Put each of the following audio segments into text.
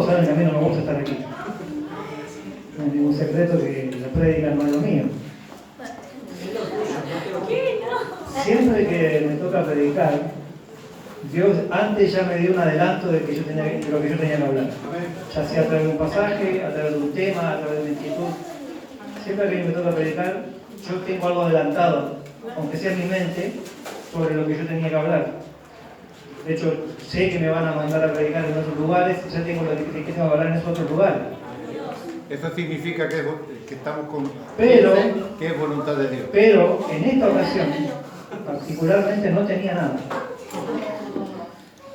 todos saben que a mí no me gusta estar aquí. No es ningún secreto que la prédica no es lo mío. Siempre que me toca predicar, Dios antes ya me dio un adelanto de lo que yo tenía que hablar. Ya sea a través de un pasaje, a través de un tema, a través de una inquietud. Siempre que me toca predicar, yo tengo algo adelantado, aunque sea en mi mente, sobre lo que yo tenía que hablar. De hecho, sé que me van a mandar a predicar en otros lugares, ya tengo lo que tengo que hablar en esos otros lugares. Eso significa que estamos con... Pero, que es voluntad de Dios. Pero en esta ocasión, particularmente, no tenía nada.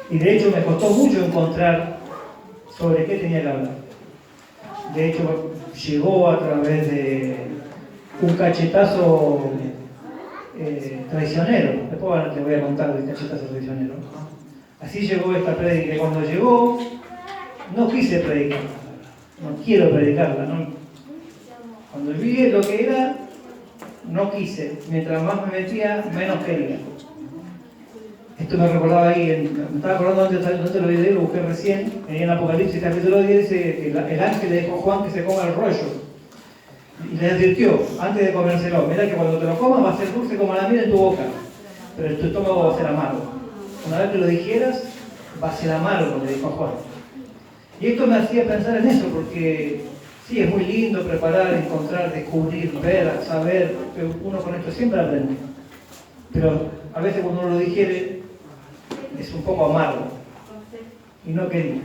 Y de hecho me costó mucho encontrar sobre qué tenía que hablar. De hecho, llegó a través de un cachetazo traicionero. Después te voy a contar del cachetazo traicionero. Así llegó esta prédica. Y cuando llegó, no quise predicarla. No quiero predicarla. No. Cuando vi lo que era, no quise. Mientras más me metía, menos quería. Esto me recordaba ahí, me estaba acordando antes lo vi, lo busqué recién, en Apocalipsis capítulo 10 dice que el ángel le dijo a Juan que se coma el rollo. Y le advirtió, antes de comérselo, mira que cuando te lo comas va a ser dulce como la miel en tu boca, pero en tu estómago va a ser amargo. Una vez que lo digieras, va a ser amargo, le dijo a Juan. Y esto me hacía pensar en eso, porque sí, es muy lindo preparar, encontrar, descubrir, ver, saber, pero uno con esto siempre aprende. Pero a veces cuando uno lo digiere, es un poco amargo. Y no quería.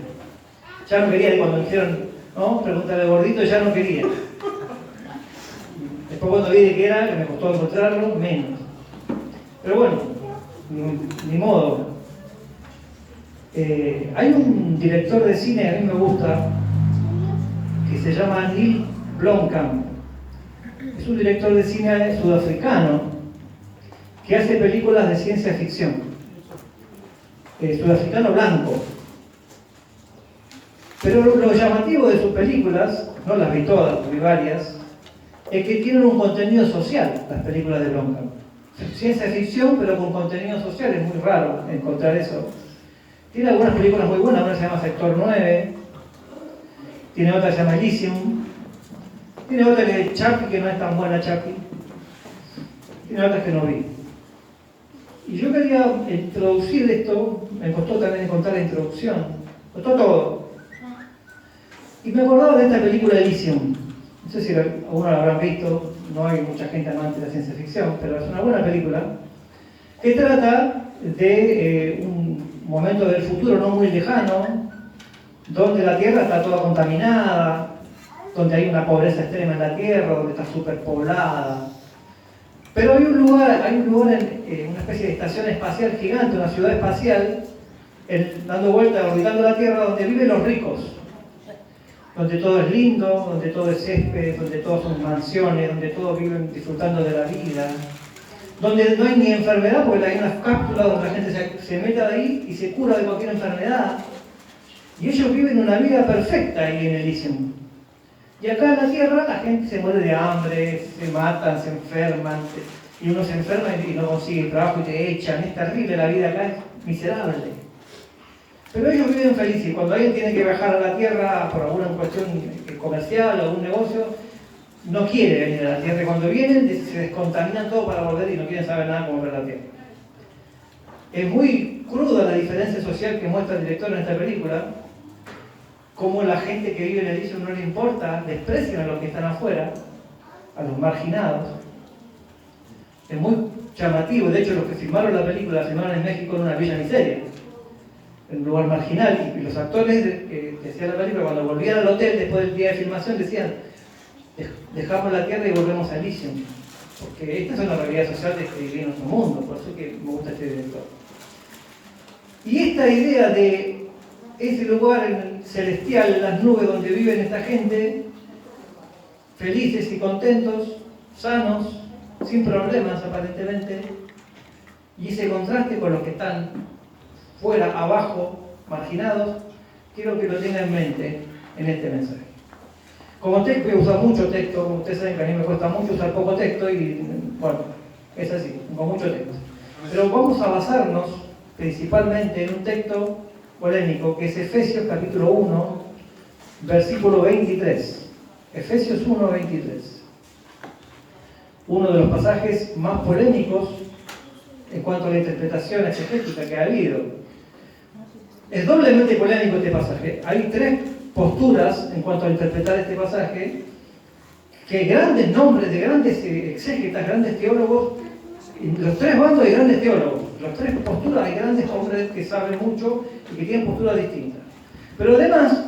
Ya no quería, y cuando me dijeron, no, pregúntale gordito, ya no quería. Después cuando vi de qué era, que me costó encontrarlo, menos. Pero bueno, ni modo. Hay un director de cine que a mí me gusta, que se llama Neil Blomkamp. Es un director de cine sudafricano que hace películas de ciencia ficción. Sudafricano blanco. Pero lo llamativo de sus películas, no las vi todas, vi varias, es que tienen un contenido social, las películas de Blomkamp. Ciencia ficción, pero con contenido social, es muy raro encontrar eso. Tiene algunas películas muy buenas, una se llama Sector 9, tiene otra que se llama Elysium, tiene otra que es Chappie, que no es tan buena Chappie, tiene otras que no vi. Y yo quería introducir esto, me costó también encontrar la introducción, costó todo. Y me acordaba de esta película Elysium. No sé si algunos la habrán visto, no hay mucha gente amante de la ciencia ficción, pero es una buena película que trata de un momento del futuro no muy lejano, donde la Tierra está toda contaminada, donde hay una pobreza extrema en la Tierra, donde está superpoblada. Pero hay un lugar en una especie de estación espacial gigante, una ciudad espacial, dando vueltas, orbitando la Tierra, donde viven los ricos. Donde todo es lindo, donde todo es césped, donde todos son mansiones, donde todos viven disfrutando de la vida. Donde no hay ni enfermedad, porque hay unas cápsulas donde la gente se mete ahí y se cura de cualquier enfermedad. Y ellos viven una vida perfecta ahí en Elysium. Y acá en la Tierra la gente se muere de hambre, se matan, se enferman, y uno se enferma y no consigue trabajo y te echan. Es terrible, la vida acá es miserable. Pero ellos viven felices. Cuando alguien tiene que viajar a la Tierra por alguna cuestión comercial o algún negocio, no quiere venir a la Tierra. Y cuando vienen se descontaminan todo para volver y no quieren saber nada cómo ver la Tierra. Es muy cruda la diferencia social que muestra el director en esta película. Cómo la gente que vive en el Elysium no le importa, desprecian a los que están afuera, a los marginados. Es muy llamativo. De hecho, los que filmaron la película la filmaron en México en una villa miseria, en un lugar marginal. Y los actores que hacían la película, cuando volvían al hotel después del día de filmación, decían: dejamos la Tierra y volvemos a Elysium. Porque esta es una realidad social de que vivir en nuestro mundo. Por eso es que me gusta este director. Y esta idea de ese lugar celestial, en las nubes donde viven esta gente, felices y contentos, sanos, sin problemas aparentemente, y ese contraste con los que están fuera, abajo, marginados, quiero que lo tenga en mente en este mensaje. Como voy a usar mucho texto, como ustedes saben que a mí me cuesta mucho usar poco texto y bueno, es así, con mucho texto. Pero vamos a basarnos principalmente en un texto polémico que es Efesios capítulo 1, versículo 23. Efesios 1, 23. Uno de los pasajes más polémicos en cuanto a la interpretación exegética que ha habido. Es doblemente polémico este pasaje. Hay tres posturas en cuanto a interpretar este pasaje, que grandes nombres de grandes exégetas, grandes teólogos, los tres bandos de grandes teólogos, las tres posturas hay grandes hombres que saben mucho y que tienen posturas distintas. Pero además,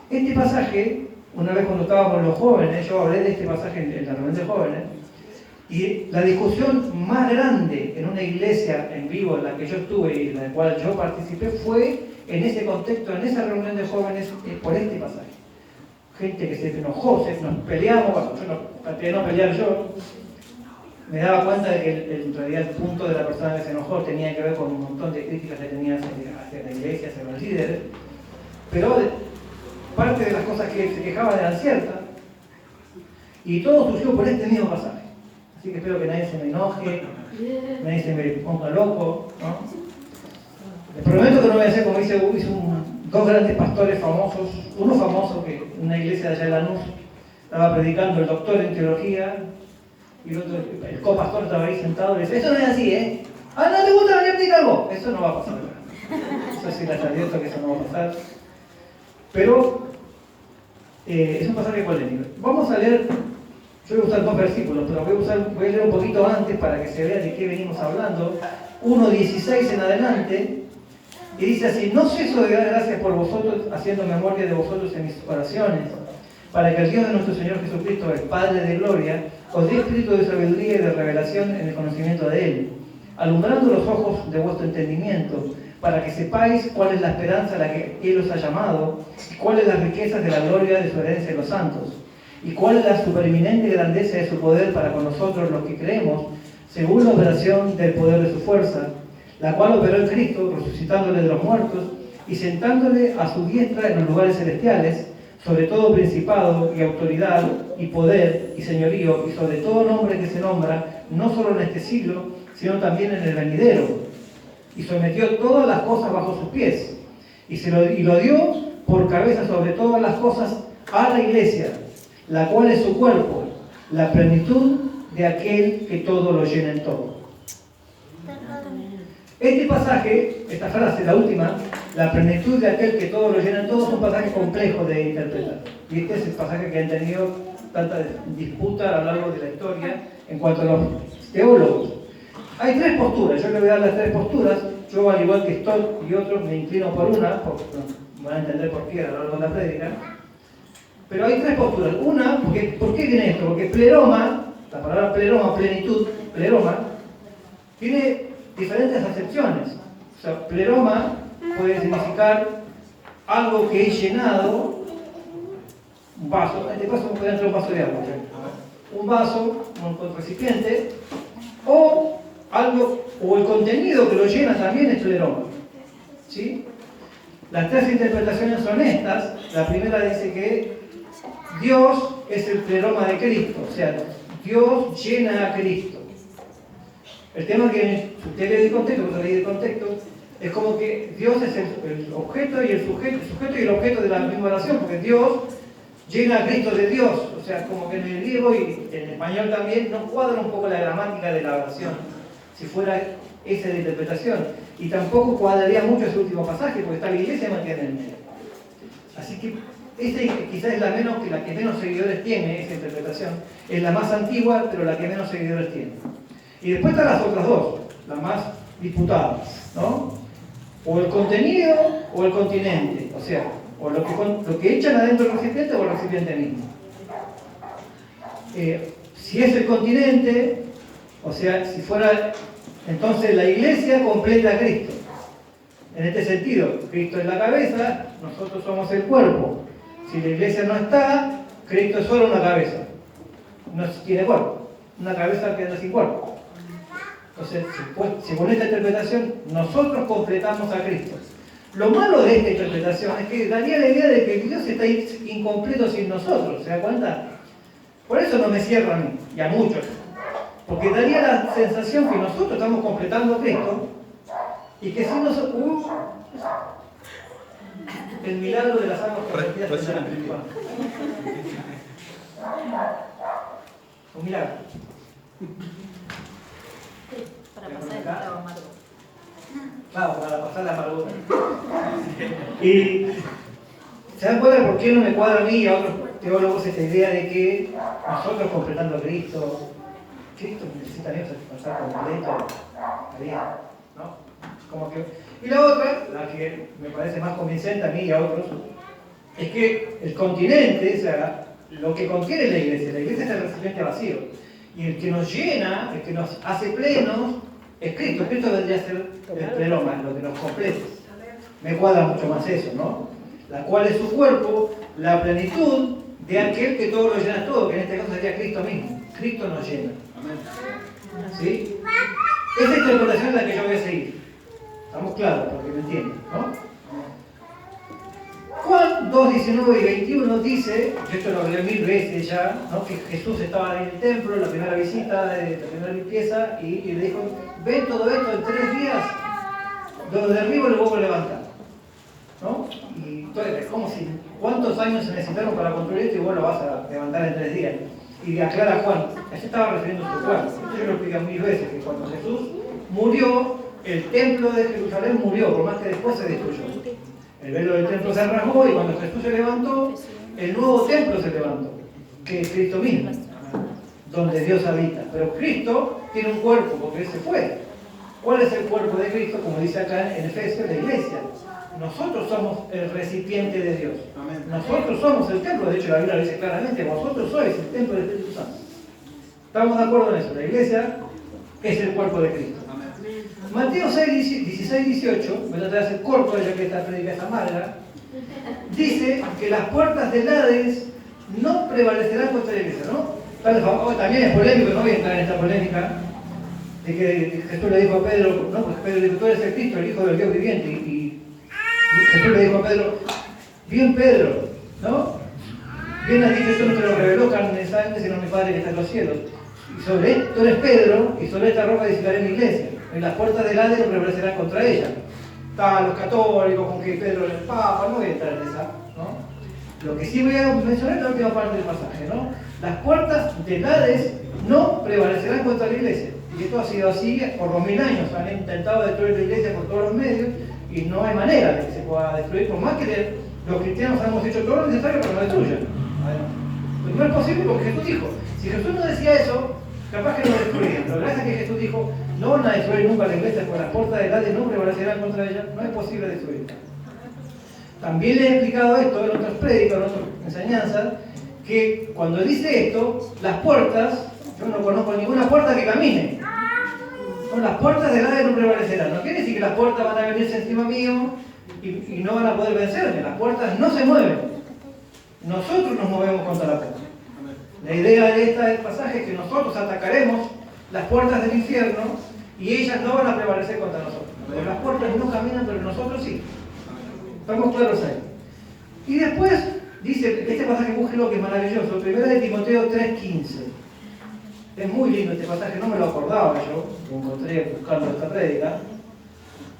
este pasaje, una vez cuando estábamos los jóvenes, yo hablé de este pasaje en la reunión de jóvenes, y la discusión más grande en una iglesia en vivo en la que yo estuve y en la cual yo participé fue en ese contexto, en esa reunión de jóvenes, por este pasaje. Gente que se enojó, nos peleamos, bueno, yo no traté de no pelear yo, me daba cuenta de que en realidad el punto de la persona que se enojó tenía que ver con un montón de críticas que tenía hacia la iglesia, hacia los líderes, pero parte de las cosas que se quejaban eran ciertas, y todo surgió por este mismo pasaje. Así que espero que nadie se me enoje, nadie se me ponga loco, ¿no? Les prometo que no voy a hacer como hice dos grandes pastores famosos, uno famoso que en una iglesia de allá de Lanús estaba predicando el doctor en teología, y el otro, el copastor estaba ahí sentado y le dice, eso no es así, ¿eh? Ah, ¿no te gusta venir a predicar vos? Eso no va a pasar. Eso sí les advierto que eso no va a pasar. Pero es un pasaje polémico. Vamos a leer, yo voy a usar dos versículos, pero voy a leer un poquito antes para que se vea de qué venimos hablando. 1:16 en adelante. Y dice así, no ceso de dar gracias por vosotros, haciendo memoria de vosotros en mis oraciones, para que el Dios de nuestro Señor Jesucristo, el Padre de gloria, os dé espíritu de sabiduría y de revelación en el conocimiento de Él, alumbrando los ojos de vuestro entendimiento, para que sepáis cuál es la esperanza a la que Él os ha llamado, y cuáles las riquezas de la gloria de su herencia en los santos, y cuál es la supereminente grandeza de su poder para con nosotros los que creemos, según la operación del poder de su fuerza, la cual operó en Cristo, resucitándole de los muertos y sentándole a su diestra en los lugares celestiales, sobre todo principado y autoridad y poder y señorío, y sobre todo nombre que se nombra, no solo en este siglo, sino también en el venidero. Y sometió todas las cosas bajo sus pies, y lo dio por cabeza sobre todas las cosas a la iglesia, la cual es su cuerpo, la plenitud de aquel que todo lo llena en todo. Este pasaje, esta frase, la última, la plenitud de aquel que todo lo llena en todo, es un pasaje complejo de interpretar. Y este es el pasaje que han tenido tanta disputa a lo largo de la historia en cuanto a los teólogos. Hay tres posturas, yo le voy a dar las tres posturas. Yo, al igual que Stott y otros, me inclino por una, porque van a entender por qué a lo largo de la prédica. Pero hay tres posturas. Una, ¿por qué viene esto? Porque pleroma, la palabra pleroma, plenitud, pleroma, tiene diferentes acepciones. O sea, pleroma puede significar algo que es llenado, un vaso, en este caso puede entrar un vaso de agua, un vaso, un recipiente, o algo, o el contenido que lo llena también es pleroma. ¿Sí? Las tres interpretaciones son estas. La primera dice que Dios es el pleroma de Cristo, o sea, Dios llena a Cristo. El tema que usted lee el contexto, cuando leí el contexto, es como que Dios es el objeto y el sujeto y el objeto de la misma oración, porque Dios llena a Cristo de Dios. O sea, como que en el griego y en español también no cuadra un poco la gramática de la oración, si fuera esa de interpretación. Y tampoco cuadraría mucho ese último pasaje, porque está la iglesia mantiene en el medio. Así que esa quizás es la que menos seguidores tiene, esa interpretación. Es la más antigua, pero la que menos seguidores tiene. Y después están las otras dos, las más disputadas, ¿no? O el contenido o el continente, o sea, o lo que echan adentro del recipiente o el recipiente mismo. Si es el continente, o sea, si fuera, entonces la iglesia completa a Cristo. En este sentido, Cristo es la cabeza, nosotros somos el cuerpo. Si la iglesia no está, Cristo es solo una cabeza, no tiene cuerpo, una cabeza que anda sin cuerpo. Entonces, según esta interpretación, nosotros completamos a Cristo. Lo malo de esta interpretación es que daría la idea de que Dios está incompleto sin nosotros, ¿se da cuenta? Por eso no me cierra a mí, y a muchos. Porque daría la sensación que nosotros estamos completando a Cristo, y que si nosotros... el milagro de las aguas convertidas en pan. Un milagro. Para pasar el trago amargo. Claro, para pasar la amargura. Y ¿se dan cuenta por qué no me cuadra a mí y a otros teólogos esta idea de que nosotros completando a Cristo necesita pasar completo a Dios, ¿no? Como que... Y la otra, la que me parece más convincente a mí y a otros, es que el continente, o sea, lo que contiene la iglesia es el recipiente vacío. Y el que nos llena, el que nos hace plenos, es Cristo. Cristo vendría a ser el pleroma, lo que nos completa. Me cuadra mucho más eso, ¿no? La cual es su cuerpo, la plenitud de aquel que todo lo llena todo, que en este caso sería Cristo mismo. Cristo nos llena. ¿Sí? Esa interpretación es la que yo voy a seguir. Estamos claros, para que me entiendan, ¿no? Juan 2, 19 y 21 dice, yo esto lo leí 1000 veces ya, ¿no? Que Jesús estaba en el templo, en la primera visita, la primera limpieza, y le dijo, ven todo esto en 3 días, lo derribo y lo vuelvo a levantar, ¿no? Y entonces es como si, ¿cuántos años se necesitaron para construir esto y vos lo vas a levantar en 3 días? Y aclara Juan, eso estaba refiriendo a su cuerpo. Esto yo lo expliqué 1000 veces, que cuando Jesús murió, el templo de Jerusalén murió, por más que después se destruyó. El velo del templo se rasgó y cuando Jesús se levantó, el nuevo templo se levantó, que es Cristo mismo, donde Dios habita. Pero Cristo tiene un cuerpo, porque Él se fue. ¿Cuál es el cuerpo de Cristo? Como dice acá en Efesios, la iglesia. Nosotros somos el recipiente de Dios. Nosotros somos el templo. De hecho, la Biblia lo dice claramente, vosotros sois el templo del Espíritu Santo. ¿Estamos de acuerdo en eso? La iglesia es el cuerpo de Cristo. Mateo 6, 16, 18, voy a tratar de hacer corto, ya que esta predica es amarga, dice que las puertas del Hades no prevalecerán contra la iglesia, ¿no? También es polémico, no voy a entrar en esta polémica, de que Jesús le dijo a Pedro, no, pues Pedro le dijo, tú eres el Cristo, el Hijo del Dios viviente, y Jesús le dijo a Pedro, bien Pedro, ¿no? Bien has dicho, esto no te lo reveló carne y sangre, sino mi Padre que está en los cielos. Y sobre tú eres Pedro, y sobre esta roca edificaré mi iglesia. En las puertas del Hades no prevalecerán contra ella. Estaban los católicos con que Pedro era el Papa, no voy a entrar en esa, ¿no? Lo que sí voy a mencionar es la última parte del pasaje, ¿no? Las puertas del Hades no prevalecerán contra la iglesia. Y esto ha sido así por 2000 años. Han intentado destruir la iglesia por todos los medios y no hay manera de que se pueda destruir, por más que los cristianos hemos hecho todo lo necesario para que lo destruyan. Pues no es posible porque Jesús dijo, si Jesús no decía eso, capaz que lo destruían. Pero gracias a que Jesús dijo, no van a destruir nunca la iglesia, porque las puertas del Hades no prevalecerán contra ella, no es posible destruirla. También le he explicado esto en otros prédicos, en otras enseñanzas, que cuando dice esto, las puertas, yo no conozco ninguna puerta que camine. No, las puertas del Hades no prevalecerán. No quiere decir que las puertas van a venirse encima mío y no van a poder vencerme. Las puertas no se mueven. Nosotros nos movemos contra la puerta. La idea de este pasaje es que nosotros atacaremos las puertas del infierno y ellas no van a prevalecer contra nosotros. Pero las puertas no caminan, pero nosotros sí. Estamos claros ahí. Y después dice, este pasaje búsquelo que es maravilloso, 1 Timoteo 3:15. Es muy lindo este pasaje, no me lo acordaba yo, lo encontré buscando esta prédica.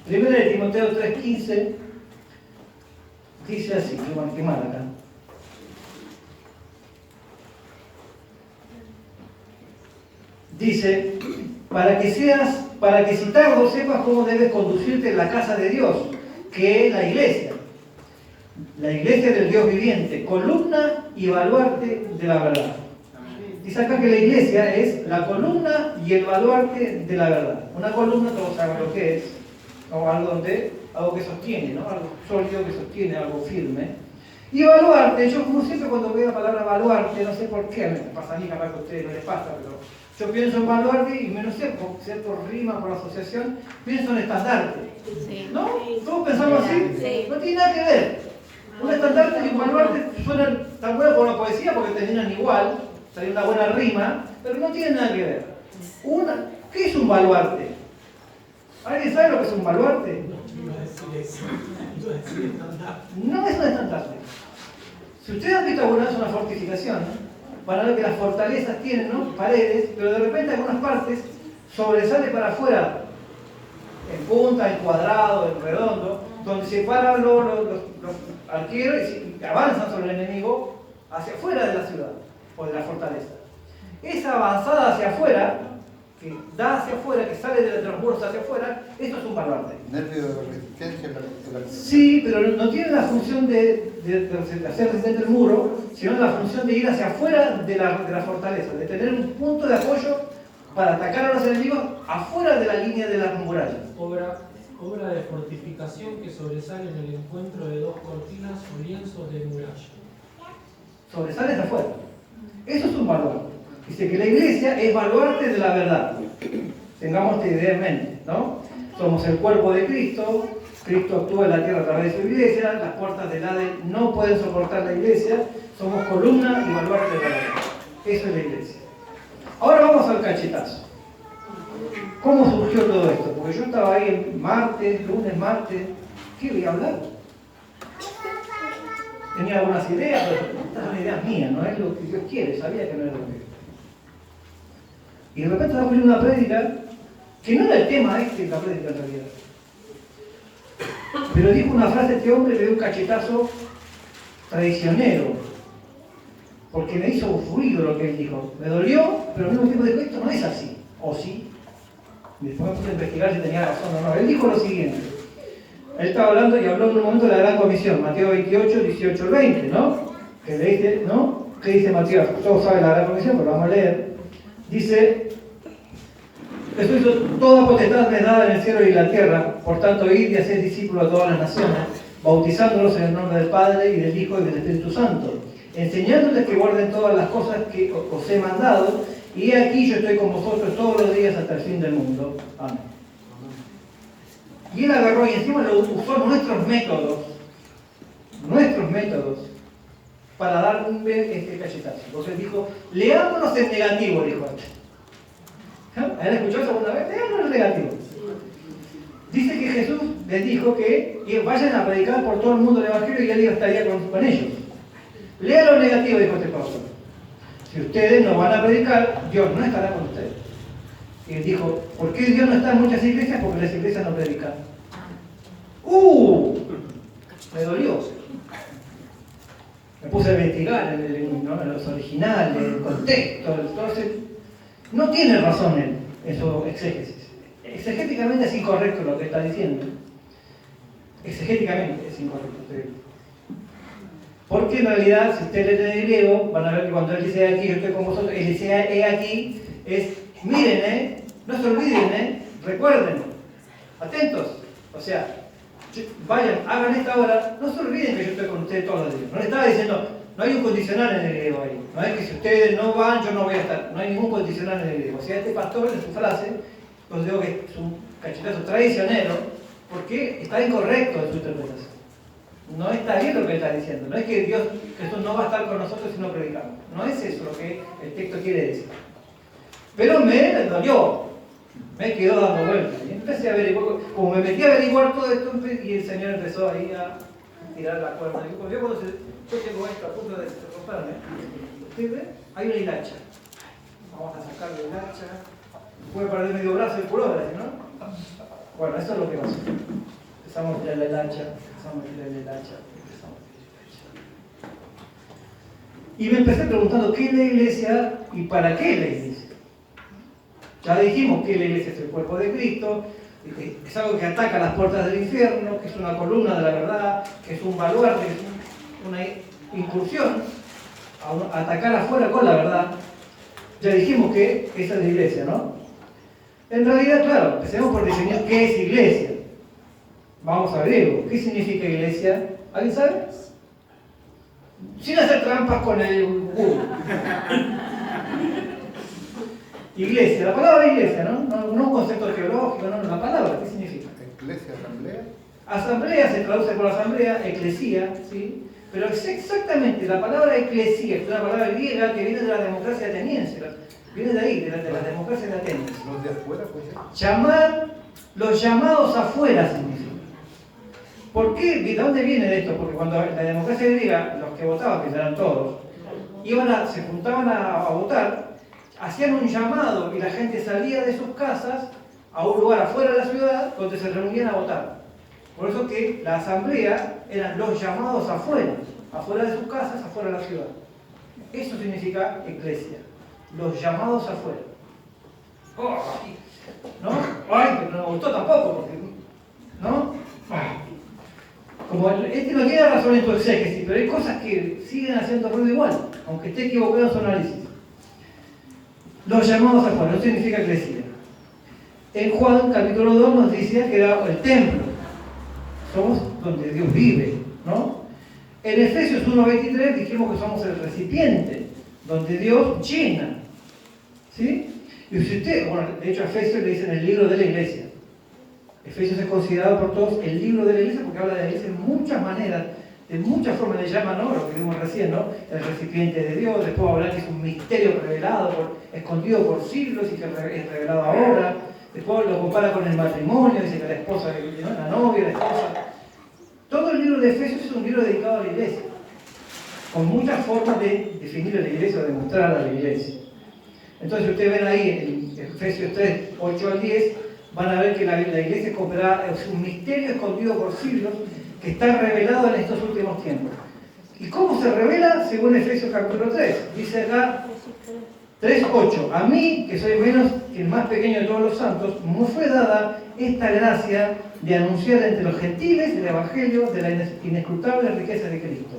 1 Timoteo 3:15 dice así, yo marqué mal acá. Dice, para que si tardo sepas cómo debes conducirte en la casa de Dios, que es la iglesia del Dios viviente, columna y baluarte de la verdad. Dice acá que la iglesia es la columna y el baluarte de la verdad. Una columna, todos saben lo que es, ¿no? Algo que sostiene, ¿no? Algo sólido que sostiene, algo firme. Y baluarte, yo como siempre cuando veo la palabra baluarte, no sé por qué, me pasa a mí, capaz que a ustedes no les pasa, pero yo pienso en baluarte y menos sé, por rima, por asociación, pienso en estandarte. Sí. ¿No? ¿Todos pensamos así? Sí. No tiene nada que ver. Un estandarte y un baluarte suenan tan buenos como la poesía porque terminan igual, hay una buena rima, pero no tienen nada que ver. ¿Qué es un baluarte? ¿Alguien sabe lo que es un baluarte? No es un estandarte. Si ustedes han visto alguna vez una fortificación, van a ver que las fortalezas tienen, ¿no?, paredes, pero de repente algunas partes sobresale para afuera, en punta, en cuadrado, en redondo, donde se paran arquero y avanzan sobre el enemigo hacia afuera de la ciudad o de la fortaleza. Esa avanzada hacia afuera, que da hacia afuera, que sale de los muros hacia afuera, esto es un baluarte. Nervio de resistencia en la... Sí, pero no tiene la función de hacer resistente el muro, sino la función de ir hacia afuera de la fortaleza, de tener un punto de apoyo para atacar a los enemigos afuera de la línea de la muralla. Obra de fortificación que sobresale en el encuentro de dos cortinas o lienzos de muralla. Sobresale hacia afuera. Eso es un baluarte. Dice que la iglesia es baluarte de la verdad. Tengamos esta idea en mente, ¿no? Somos el cuerpo de Cristo. Cristo actúa en la tierra a través de su iglesia. Las puertas del Hades no pueden soportar la iglesia. Somos columna y baluarte de la verdad. Eso es la iglesia. Ahora vamos al cachetazo. ¿Cómo surgió todo esto? Porque yo estaba ahí el lunes, martes. ¿Qué voy a hablar? Tenía algunas ideas, pero estas son ideas mías, no es lo que Dios quiere. Sabía que no era lo que Dios. Y de repente estaba poniendo una prédica que no era el tema de la prédica en realidad. Pero dijo una frase este hombre, le dio un cachetazo traicionero. Porque me hizo ruido lo que él dijo. Me dolió, pero al mismo tiempo dijo, esto no es así. ¿O sí? Y después me puse a investigar si tenía razón o no. Él dijo lo siguiente. Él estaba hablando y habló en un momento de la Gran Comisión. Mateo 28, 18 al 20, ¿no? Que le dice, ¿no? ¿Qué dice Mateo? Todos saben la Gran Comisión, pero vamos a leer. Dice, Jesús hizo toda potestad me dada en el cielo y en la tierra, por tanto id y haced discípulos a todas las naciones, bautizándolos en el nombre del Padre y del Hijo y del Espíritu Santo, enseñándoles que guarden todas las cosas que os he mandado, y he aquí yo estoy con vosotros todos los días hasta el fin del mundo. Amén. Y él agarró y encima lo usó nuestros métodos, para dar un este cachetazo. Entonces dijo, leámonos en negativo, dijo él. ¿Han escuchado eso alguna vez? Leámonos en negativo. Dice que Jesús les dijo que vayan a predicar por todo el mundo el Evangelio y él estaría con ellos. Lea lo negativo, dijo este pastor. Si ustedes no van a predicar, Dios no estará con ustedes. Y él dijo, ¿por qué Dios no está en muchas iglesias? Porque las iglesias no predican. Me dolió. Me puse a investigar en los originales, el contexto, entonces no tiene razón él, eso exégesis. Exegéticamente es incorrecto lo que está diciendo. Exegéticamente es incorrecto. Porque en realidad, si ustedes leen el griego, van a ver que cuando él dice aquí, yo estoy con vosotros, él dice he aquí, es miren, no se olviden, recuerden, atentos. O sea, vayan, hagan esta hora, no se olviden que yo estoy con ustedes todos los días. No le estaba diciendo, no hay un condicional en el griego ahí. No es que si ustedes no van, yo no voy a estar. No hay ningún condicional en el griego. O sea, este pastor en su frase, os digo que es un cachetazo traicionero, porque está incorrecto en su interpretación. No está bien lo que está diciendo. No es que Jesús no va a estar con nosotros si no predicamos. No es eso lo que el texto quiere decir. Pero me dolió. Me quedó dando vueltas. Y empecé a averiguar, como me metí a averiguar todo esto, y el Señor empezó ahí a tirar la cuerda. Yo tengo esto a punto de romperme. ¿Usted ve? Hay una hilacha. Vamos a sacar la hilacha. Puede perder medio brazo el pullover, ¿no? Bueno, eso es lo que pasó. Empezamos a tirar la hilacha, Y me empecé preguntando qué es la iglesia y para qué es la iglesia. Ya dijimos que la iglesia es el cuerpo de Cristo, es algo que ataca las puertas del infierno, que es una columna de la verdad, que es un baluarte, que es una incursión a atacar afuera con la verdad. Ya dijimos que esa es la iglesia, ¿no? En realidad, claro, empecemos por definir qué es iglesia. Vamos a griego. ¿Qué significa iglesia? ¿Alguien sabe? Sin hacer trampas con el Google. Iglesia, la palabra iglesia, ¿no? No un concepto teológico, no, la palabra, ¿qué significa? Iglesia, asamblea. Asamblea se traduce por asamblea, eclesía, ¿sí? Pero es exactamente la palabra eclesía, es una palabra griega que viene de la democracia ateniense, viene de ahí, de la democracia de Atenas. Los de afuera, pues. Llamar, los llamados afuera significa. ¿Por qué? ¿De dónde viene esto? Porque cuando la democracia griega, los que votaban, que eran todos, se juntaban a votar, hacían un llamado y la gente salía de sus casas a un lugar afuera de la ciudad donde se reunían a votar. Por eso que la asamblea eran los llamados afuera de sus casas, afuera de la ciudad. Eso significa iglesia, los llamados afuera. Oh, ¿no? Ay, pero no me gustó tampoco, porque, ¿no? Como este no tiene razón en tu exégesis, pero hay cosas que siguen haciendo ruido igual, aunque esté equivocado en su análisis. Los llamados afuera, no significa iglesia. En Juan capítulo 2 nos decía que era el templo. Somos donde Dios vive, ¿no? En Efesios 1:23 dijimos que somos el recipiente, donde Dios llena. ¿Sí? Y si usted, bueno, de hecho a Efesios le dicen el libro de la iglesia. Efesios es considerado por todos el libro de la iglesia porque habla de la iglesia de muchas maneras, de muchas formas. Le llaman, ¿no? Lo que vimos recién, ¿no? El recipiente de Dios. Después hablar que es un misterio revelado, escondido por siglos y que es revelado ahora. Después lo compara con el matrimonio, dice que la esposa, ¿no? La novia, la esposa. Todo el libro de Efesios es un libro dedicado a la iglesia, con muchas formas de definir a la iglesia o de mostrar a la iglesia. Entonces, ustedes ven ahí en Efesios 3, 8 al 10, van a ver que la iglesia es un misterio escondido por siglos que está revelado en estos últimos tiempos. ¿Y cómo se revela? Según Efesios capítulo 3. Dice acá 3:8. A mí, que soy menos que el más pequeño de todos los santos, me fue dada esta gracia de anunciar entre los gentiles el evangelio de la inescrutable riqueza de Cristo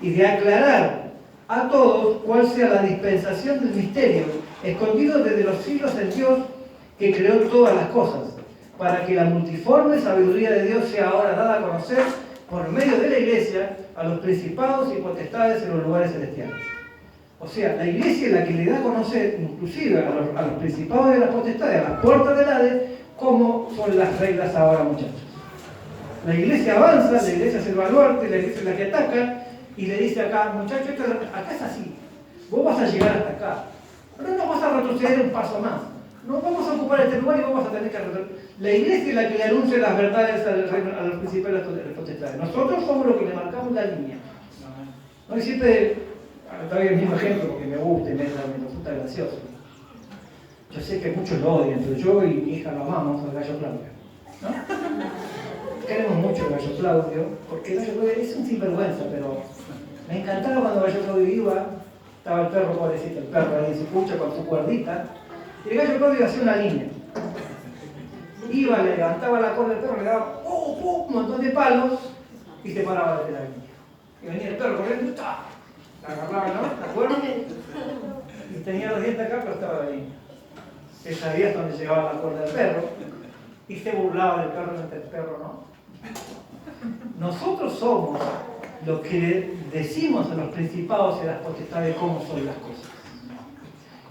y de aclarar a todos cuál sea la dispensación del misterio escondido desde los siglos en Dios que creó todas las cosas, para que la multiforme sabiduría de Dios sea ahora dada a conocer por medio de la iglesia a los principados y potestades en los lugares celestiales. O sea, la iglesia es la que le da a conocer, inclusive a los principados y a las potestades, a las puertas del Hades, cómo son las reglas ahora, muchachos. La iglesia avanza, la iglesia es el baluarte, la iglesia es la que ataca, y le dice acá, muchachos, acá es así, vos vas a llegar hasta acá, pero no vas a retroceder un paso más, no vamos a ocupar este lugar y vamos a tener que retroceder. La iglesia es la que le anuncia las verdades a los principales y a las potestades. Nosotros somos los que le marcamos la línea. ¿No? Y siempre, todavía el mismo ejemplo porque me gusta y me resulta gracioso. Yo sé que muchos lo odian, pero yo y mi hija lo amamos al gallo Claudio, ¿no? Queremos mucho al gallo Claudio, porque el gallo Claudio es un sinvergüenza, pero me encantaba cuando el gallo Claudio iba, estaba el perro, pobrecito, el perro ahí en su cucha con su cuerdita, y el gallo Claudio hacía una línea. Iba, le levantaba la cuerda del perro, le daba un montón de palos y se paraba desde la línea. Y venía el perro corriendo, ¡tá! La agarraba, ¿no? ¿Te acuerdas? Y tenía los dientes acá, pero estaba la línea. Que sabía hasta dónde llegaba la cuerda del perro y se burlaba del perro mientras el perro no. Nosotros somos los que le decimos a los principados y a las potestades cómo son las cosas.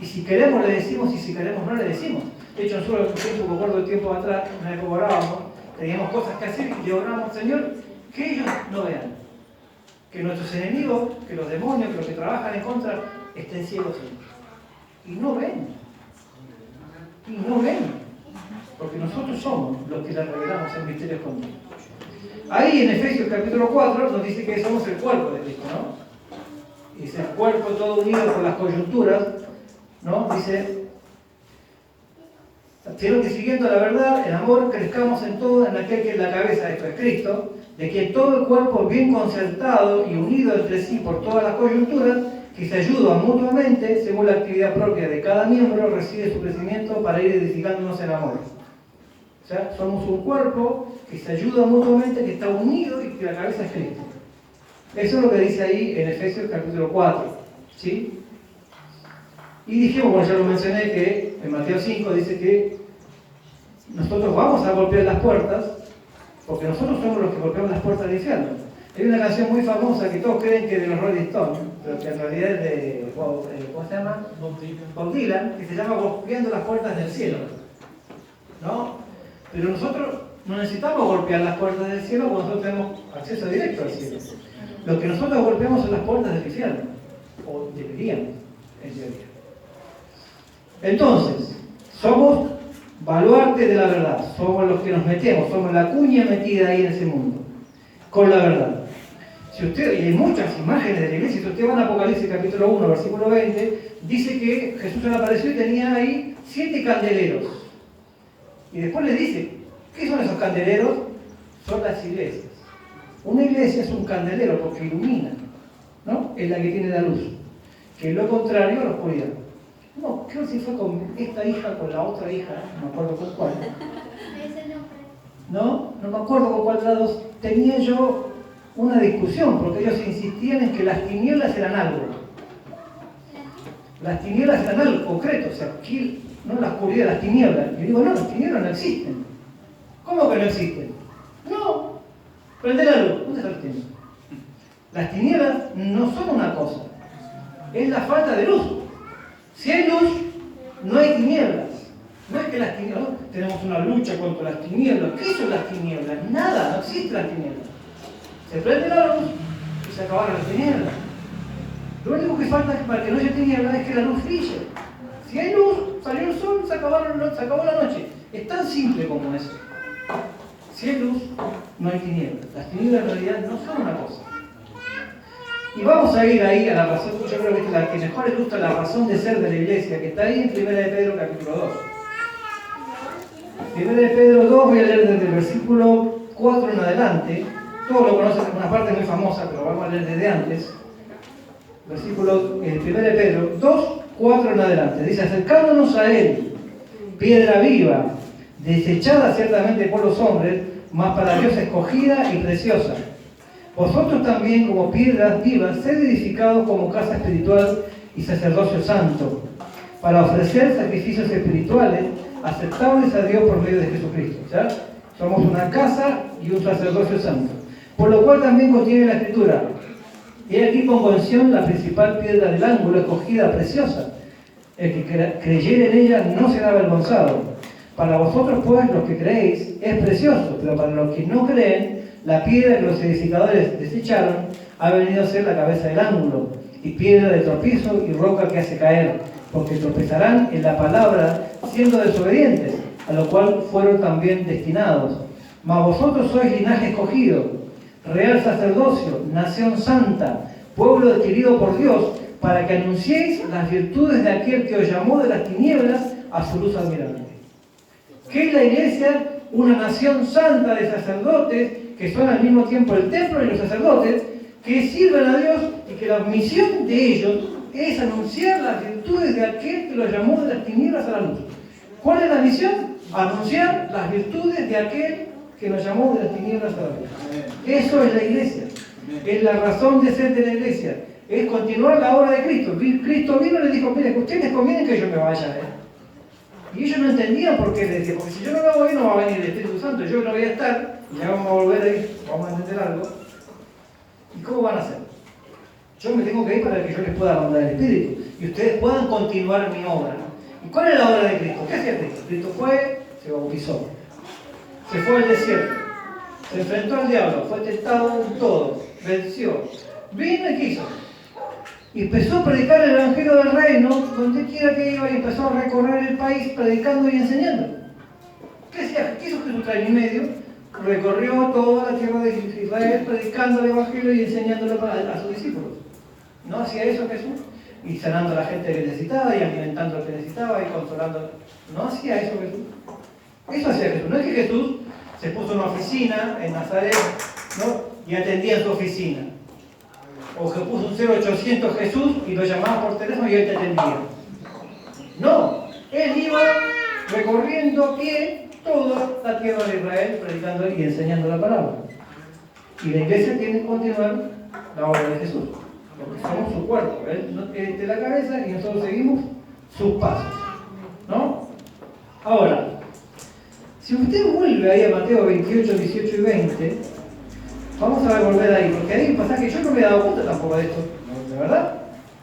Y si queremos le decimos y si queremos no le decimos. De hecho, nosotros me acuerdo de tiempo atrás, una vez que orábamos, teníamos cosas que hacer y le oramos, Señor, que ellos no vean. Que nuestros enemigos, que los demonios, que los que trabajan en contra, estén ciegos y no ven. Y no ven, porque nosotros somos los que les revelamos el misterio escondido. Ahí en Efesios capítulo 4 nos dice que somos el cuerpo de Cristo, ¿no? Dice el cuerpo todo unido por las coyunturas, ¿no? Dice, sino que siguiendo la verdad, el amor, crezcamos en todo en aquel que es la cabeza, esto es Cristo, de quien todo el cuerpo bien concertado y unido entre sí por todas las coyunturas, que se ayudan mutuamente según la actividad propia de cada miembro, recibe su crecimiento para ir edificándonos en amor. O sea, somos un cuerpo que se ayuda mutuamente, que está unido y que la cabeza es Cristo. Eso es lo que dice ahí en Efesios capítulo 4. ¿Sí? Y dijimos, como ya lo mencioné, que en Mateo 5 dice que nosotros vamos a golpear las puertas, porque nosotros somos los que golpeamos las puertas del infierno. Hay una canción muy famosa que todos creen que es de los Rolling Stones, pero que en realidad es de, ¿cómo se llama? Bob Dylan, que se llama Golpeando las puertas del cielo. ¿No? Pero nosotros no necesitamos golpear las puertas del cielo porque nosotros tenemos acceso directo al cielo. Lo que nosotros golpeamos son las puertas del infierno, o deberíamos, en teoría. Entonces, somos baluarte de la verdad, somos los que nos metemos, somos la cuña metida ahí en ese mundo, con la verdad. Si usted, y hay muchas imágenes de la iglesia, si usted va a Apocalipsis capítulo 1, versículo 20, dice que Jesús le apareció y tenía ahí 7 candeleros. Y después le dice, ¿qué son esos candeleros? son las iglesias. Una iglesia es un candelero porque ilumina, ¿no? Es la que tiene la luz. Que es lo contrario a la oscuridad. No, creo que si fue con esta hija, con la otra hija, no me acuerdo con cuál. No me acuerdo con cuál de las dos. Tenía yo una discusión, porque ellos insistían en que las tinieblas eran algo. Las tinieblas eran algo concreto, o sea, aquí, no la oscuridad, las tinieblas. Y digo, no, las tinieblas no existen. ¿Cómo que no existen? No, prende la luz. ¿Dónde está la tiniebla? Las tinieblas no son una cosa, es la falta de luz. Si hay luz, no hay tinieblas. No es que las tinieblas, ¿no? Tenemos una lucha contra las tinieblas. ¿Qué son las tinieblas? Nada, no existen las tinieblas. Se prende la luz y se acabaron las tinieblas. Lo único que falta para que no haya tinieblas es que la luz brille. Si hay luz, salió el sol, se acabó la noche. Es tan simple como eso. Si hay luz, no hay tinieblas. Las tinieblas en realidad no son una cosa. Y vamos a ir ahí a la razón, yo creo que es la que mejor ilustra la razón de ser de la iglesia, que está ahí en 1 de Pedro capítulo 2. 1 de Pedro 2, voy a leer desde el versículo 4 en adelante. Todos lo conocen, es una parte muy famosa, pero vamos a leer desde antes. Versículo 1 de Pedro 2, 4 en adelante. Dice, acercándonos a él, piedra viva, desechada ciertamente por los hombres, mas para Dios escogida y preciosa. Vosotros también, como piedras vivas, sed edificados como casa espiritual y sacerdocio santo, para ofrecer sacrificios espirituales aceptables a Dios por medio de Jesucristo. ¿Ya? Somos una casa y un sacerdocio santo. Por lo cual también contiene la Escritura. Y aquí pongo en Sión la principal piedra del ángulo, escogida, preciosa. El que creyere en ella no será avergonzado. Para vosotros, pues, los que creéis, es precioso, pero para los que no creen, la piedra que los edificadores desecharon ha venido a ser la cabeza del ángulo, y piedra de tropiezo y roca que hace caer, porque tropezarán en la palabra siendo desobedientes, a lo cual fueron también destinados. Mas vosotros sois linaje escogido, real sacerdocio, nación santa, pueblo adquirido por Dios, para que anunciéis las virtudes de aquel que os llamó de las tinieblas a su luz admirable. ¿Qué es la iglesia? Una nación santa de sacerdotes que son al mismo tiempo el templo y los sacerdotes que sirven a Dios y que la misión de ellos es anunciar las virtudes de aquel que los llamó de las tinieblas a la luz. ¿Cuál es la misión? Anunciar las virtudes de aquel que nos llamó de las tinieblas a la luz. Eso es la iglesia. Es la razón de ser de la iglesia. Es continuar la obra de Cristo. Cristo vino y les dijo, mire, que ustedes convienen que yo me vaya. Y ellos no entendían por qué les decía, porque si yo no lo voy, no va a venir el Espíritu Santo, yo no voy a estar, y ya vamos a volver ahí, vamos a entender algo. ¿Y cómo van a hacer? Yo me tengo que ir para que yo les pueda mandar el Espíritu, y ustedes puedan continuar mi obra. ¿Y cuál es la obra de Cristo? ¿Qué hacía Cristo? Cristo fue, se bautizó, se fue al desierto, se enfrentó al diablo, fue tentado en todo, venció, vino y quiso. Y empezó a predicar el Evangelio del Reino, donde quiera que iba, y empezó a recorrer el país predicando y enseñando. ¿Qué hacía? ¿Qué hizo Jesús? Año y medio, recorrió toda la tierra de Israel predicando el Evangelio y enseñándolo a sus discípulos. ¿No hacía eso Jesús? Y sanando a la gente que necesitaba, y alimentando al que necesitaba, y consolando. ¿No hacía eso Jesús? Eso hacía Jesús. No es que Jesús se puso en una oficina en Nazaret, ¿no? Y atendía en su oficina. O que puso un 0800 Jesús y lo llamaba por teléfono y él te atendía. No, él iba recorriendo a pie toda la tierra de Israel, predicando y enseñando la palabra. Y la iglesia tiene que continuar la obra de Jesús, porque somos su cuerpo. Él es de la cabeza y nosotros seguimos sus pasos. ¿No? Ahora, si usted vuelve ahí a Mateo 28, 18 y 20, vamos a volver ahí, porque hay un pasaje que yo no me he dado cuenta tampoco de esto, ¿de verdad?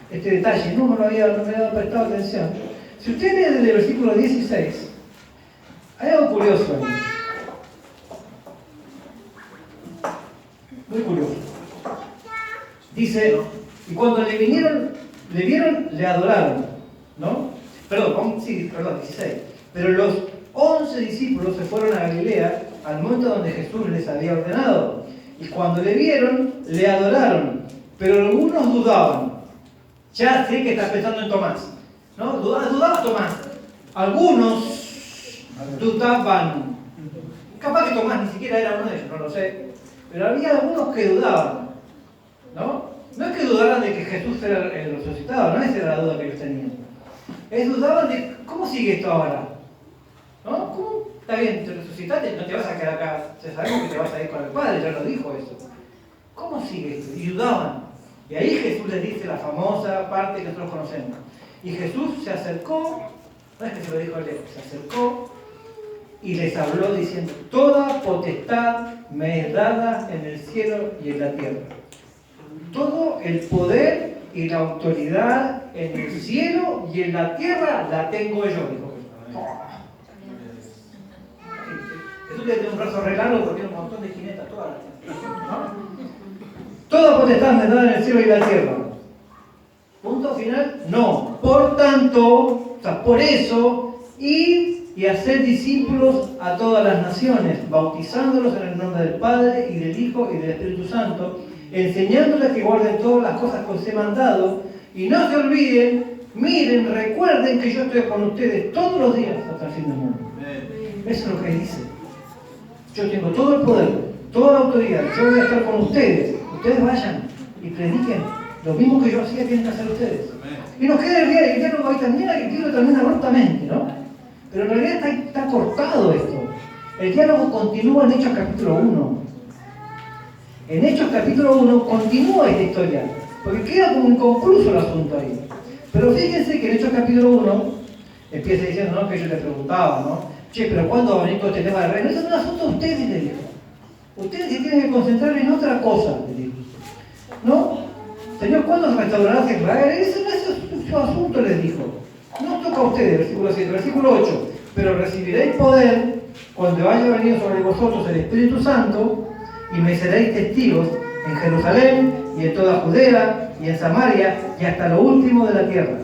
Este detalle, no me había prestado atención. Si usted lee desde el versículo 16, hay algo curioso ahí. Muy curioso. Dice, y cuando le vieron, le adoraron, ¿no? Perdón, 16. Pero los 11 discípulos se fueron a Galilea, al monte donde Jesús les había ordenado. Y cuando le vieron, le adoraron, pero algunos dudaban. Ya sé que está pensando en Tomás, ¿no? Dudaba Tomás. Algunos dudaban. Capaz que Tomás ni siquiera era uno de ellos, no lo sé. Pero había algunos que dudaban, ¿no? No es que dudaran de que Jesús era el resucitado, no esa era la duda que ellos tenían. Ellos dudaban de cómo sigue esto ahora, ¿no? ¿Cómo? Está bien, te resucitaste, no te vas a quedar acá, ya sabemos que te vas a ir con el Padre, ya lo dijo eso. ¿Cómo sigue esto? Y dudaban. Y ahí Jesús les dice la famosa parte que nosotros conocemos. Y Jesús se acercó, no es que se lo dijo a él, se acercó y les habló diciendo: toda potestad me es dada en el cielo y en la tierra. Todo el poder y la autoridad en el cielo y en la tierra la tengo yo, dijo Jesús. Jesús le tiene un brazo re largo porque tiene un montón de jinetas, todas las, ¿no? Toda potestad me es dada en el cielo y en la tierra. Punto final, no. Por tanto, o sea, por eso, id y hacer discípulos a todas las naciones, bautizándolos en el nombre del Padre y del Hijo y del Espíritu Santo, enseñándoles que guarden todas las cosas que os he mandado, y no se olviden, miren, recuerden que yo estoy con ustedes todos los días hasta el fin del mundo. Eso es lo que dice. Yo tengo todo el poder, toda la autoridad, yo voy a estar con ustedes. Ustedes vayan y prediquen. Lo mismo que yo hacía tienen que hacer ustedes. Y nos queda el diálogo ahí también, el diálogo también abruptamente, ¿no? Pero en realidad está cortado esto. El diálogo continúa en Hechos capítulo 1. En Hechos capítulo 1 continúa esta historia, porque queda como inconcluso el asunto ahí. Pero fíjense que en Hechos capítulo 1 empieza diciendo, ¿no?, que ellos le preguntaban, ¿no? Che, pero ¿cuándo va a venir todo este tema del reino? Eso es un asunto de ustedes, le dijo. Ustedes se tienen que concentrar en otra cosa, le dijo. ¿No? Señor, ¿cuándo restaurarás a Israel? Eso no es su asunto, les dijo. No toca a ustedes, versículo 7. Versículo 8. Pero recibiréis poder cuando haya venido sobre vosotros el Espíritu Santo, y me seréis testigos en Jerusalén y en toda Judea y en Samaria y hasta lo último de la tierra.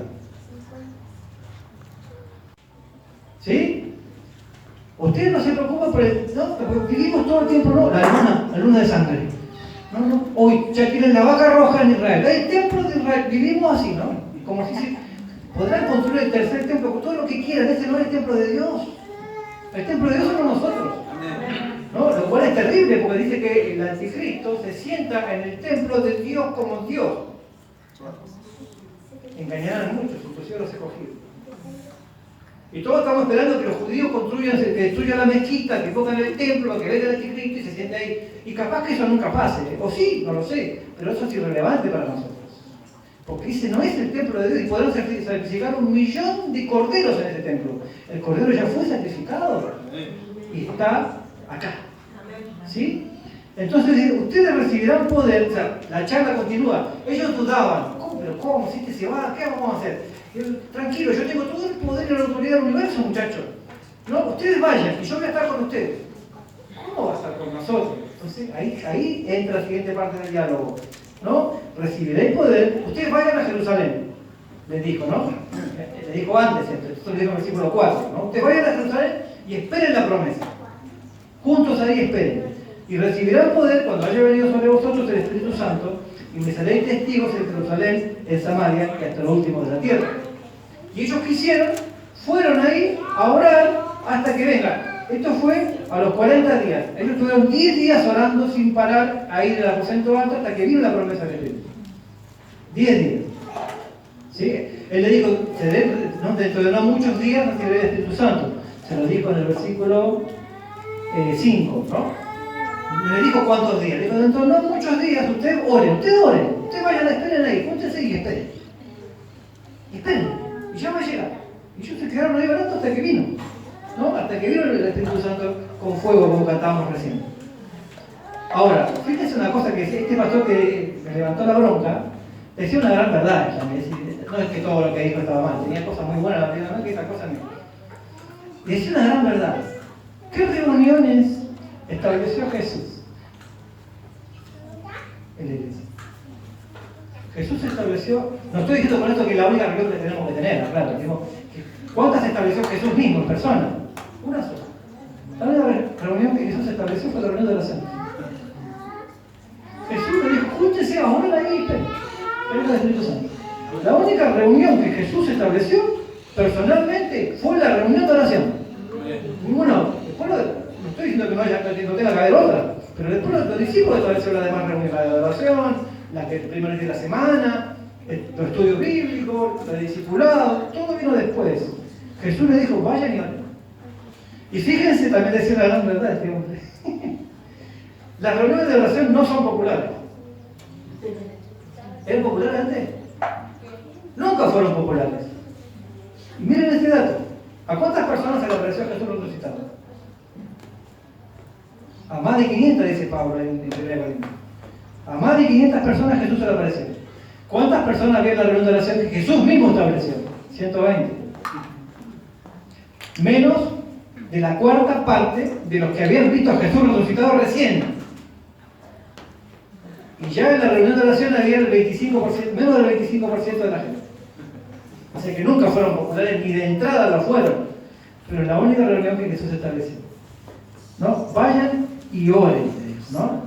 ¿Sí? Ustedes no se preocupan por el... No, porque vivimos todo el tiempo, no, la luna de sangre. No, hoy ya tienen la vaca roja en Israel. Hay templos de Israel, vivimos así, ¿no? Como si se... Podrán construir el tercer templo, todo lo que quieran, ese no es el templo de Dios. El templo de Dios somos nosotros. ¿No? Lo cual es terrible porque dice que el anticristo se sienta en el templo de Dios como Dios. Engañarán a muchos, inclusive a los escogidos. Y todos estamos esperando que los judíos construyan, que destruyan la mezquita, que pongan el templo, que venga el anticristo y se siente ahí. Y capaz que eso nunca pase, o sí, no lo sé, pero eso es irrelevante para nosotros. Porque dice, no es el templo de Dios, y podrán sacrificar 1.000.000 de corderos en ese templo. El cordero ya fue sacrificado y está acá. ¿Sí? Entonces, ustedes recibirán poder. O sea, la charla continúa. Ellos dudaban. ¿Cómo? ¿Pero cómo? Si este se va, ¿qué vamos a hacer? Tranquilo, yo tengo todo el poder y la autoridad del universo, muchachos. No, ustedes vayan y yo voy a estar con ustedes. ¿Cómo va a estar con nosotros? Entonces, ahí entra la siguiente parte del diálogo. ¿No? Recibiréis poder, ustedes vayan a Jerusalén, les dijo, ¿no? Les dijo antes, esto le dijo en el versículo 4, ¿no? Ustedes vayan a Jerusalén y esperen la promesa. Juntos ahí esperen. Y recibirán poder cuando haya venido sobre vosotros el Espíritu Santo, y me seréis testigos en Jerusalén, en Samaria y hasta lo último de la tierra. Y ellos quisieron, fueron ahí a orar hasta que venga. Esto fue a los 40 días. Ellos estuvieron 10 días orando sin parar ahí en el aposento alto hasta que vino la promesa del Espíritu. 10 días. ¿Sí? Él le dijo, dentro de no muchos días recibiré el Espíritu Santo. Se lo dijo en el versículo 5, ¿no? Le dijo cuántos días. Le dijo, dentro de no muchos días, ustedes oren. Ustedes vayan, esperen ahí, júntense y esperen. Esperen. Y ya va a llegar. Y ellos se quedaron ahí orando hasta que vino. ¿No? Hasta que vino el Espíritu Santo con fuego, como cantábamos recién. Ahora, fíjense una cosa que este pastor que me levantó la bronca, decía una gran verdad. No es que todo lo que dijo estaba mal, tenía cosas muy buenas, no es que esa cosa no. Decía una gran verdad. ¿Qué reuniones estableció Jesús en la iglesia? Jesús estableció, no estoy diciendo con esto que la única reunión que tenemos que tener, claro, ¿cuántas estableció Jesús mismo en persona? Una sola. La única reunión que Jesús estableció fue la reunión de la Santa. Jesús le dijo, júntense ahora ahí y esperen el Espíritu Santo. La única reunión que Jesús estableció personalmente fue la reunión de oración. Ninguna otra. Después no estoy diciendo que no tenga que haber otra, pero después los discípulos establecieron la demás reuniones, la de adoración, la que primero es de la semana, los estudios bíblicos, el discipulado, todo vino después. Jesús les dijo, vayan y oren. Y fíjense, también decía la gran verdad este hombre. Las reuniones de oración no son populares. ¿Eran populares antes? Nunca fueron populares. Y miren este dato. ¿A cuántas personas se le apareció Jesús resucitado? A más de 500, dice Pablo en 1 Corintios. A más de 500 personas Jesús se le apareció. ¿Cuántas personas había en la reunión de oración que Jesús mismo estableció? 120. Menos de la cuarta parte de los que habían visto a Jesús resucitado recién. Y ya en la reunión de oración había el 25%, menos del 25% de la gente. O sea que nunca fueron populares, ni de entrada lo fueron. Pero en la única reunión que Jesús estableció. ¿No? Vayan y oren, ¿no?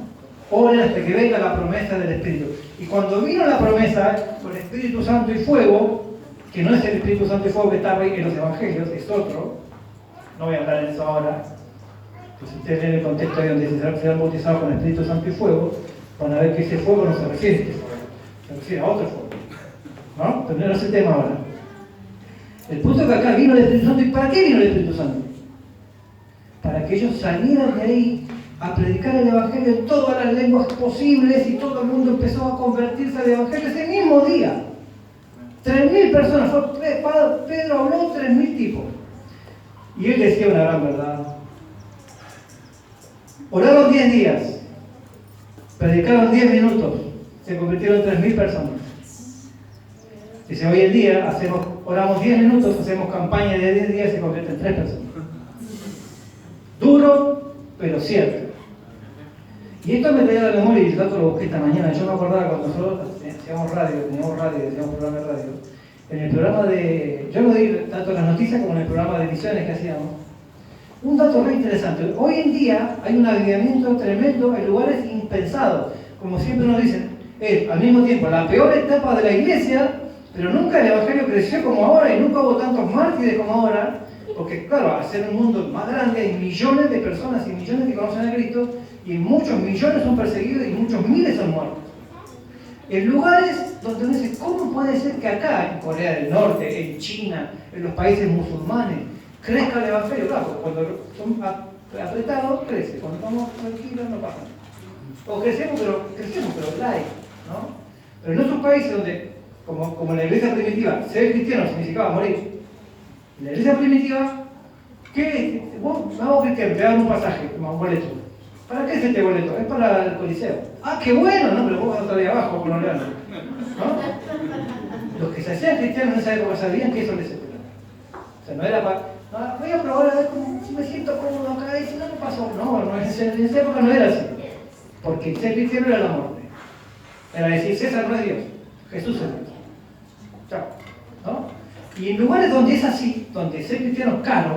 Oren hasta que venga la promesa del Espíritu. Y cuando vino la promesa con Espíritu Santo y fuego, que no es el Espíritu Santo y fuego que estaba ahí en los Evangelios, es otro. No voy a hablar en eso ahora. Pues si ustedes leen el contexto ahí donde se han bautizado con Espíritu Santo y fuego, van a ver que ese fuego no se refiere a este fuego, se refiere a otro fuego. ¿No? Pero no es el tema ahora. El punto es que acá vino el Espíritu Santo. ¿Y para qué vino el Espíritu Santo? Para que ellos salieran de ahí a predicar el Evangelio en todas las lenguas posibles y todo el mundo empezó a convertirse al Evangelio ese mismo día. 3.000 personas. Pedro habló 3.000 tipos. Y él decía una gran verdad. Oraron 10 días. Predicaron 10 minutos. Se convirtieron en 3.000 personas. Dice, hoy en día oramos 10 minutos, hacemos campaña de 10 días y se convierte en 3 personas. Duro, pero cierto. Y esto me traía a la memoria y el dato lo busqué esta mañana. Yo me acordaba cuando nosotros teníamos radio, teníamos programa de radio. En el programa de... Yo no di tanto las noticias como en el programa de emisiones que hacíamos. Un dato muy interesante. Hoy en día hay un avivamiento tremendo en lugares impensados. Como siempre nos dicen, es al mismo tiempo la peor etapa de la iglesia, pero nunca el Evangelio creció como ahora y nunca hubo tantos mártires como ahora. Porque claro, al ser un mundo más grande hay millones de personas y millones que conocen a Cristo y muchos millones son perseguidos y muchos miles son muertos. En lugares donde uno dice, ¿cómo puede ser que acá, en Corea del Norte, en China, en los países musulmanes, crezca el Evangelio? Claro, cuando son apretados, crece. Cuando estamos tranquilos, no pasa. O crecemos, pero light, ¿no? Pero en otros países donde, como en la iglesia primitiva, ser cristiano significaba morir. En la iglesia primitiva, ¿qué? Vos, vamos cristianos, te dan un pasaje, un boleto. ¿Para qué es este boleto? Es para el Coliseo. Ah, qué bueno, ¿no? Pero vos vas a estar ahí abajo con los leones. ¿No? Los que se hacían cristianos en esa época sabían que eso les esperaba. O sea, no era para... No, voy a probar a ver cómo, si me siento cómodo acá y si no me pasó. No, en esa época no era así. Porque ser cristiano era la muerte. Era decir, César no es Dios, Jesús es Dios. Chao. ¿No? Y en lugares donde es así, donde ser cristiano es caro,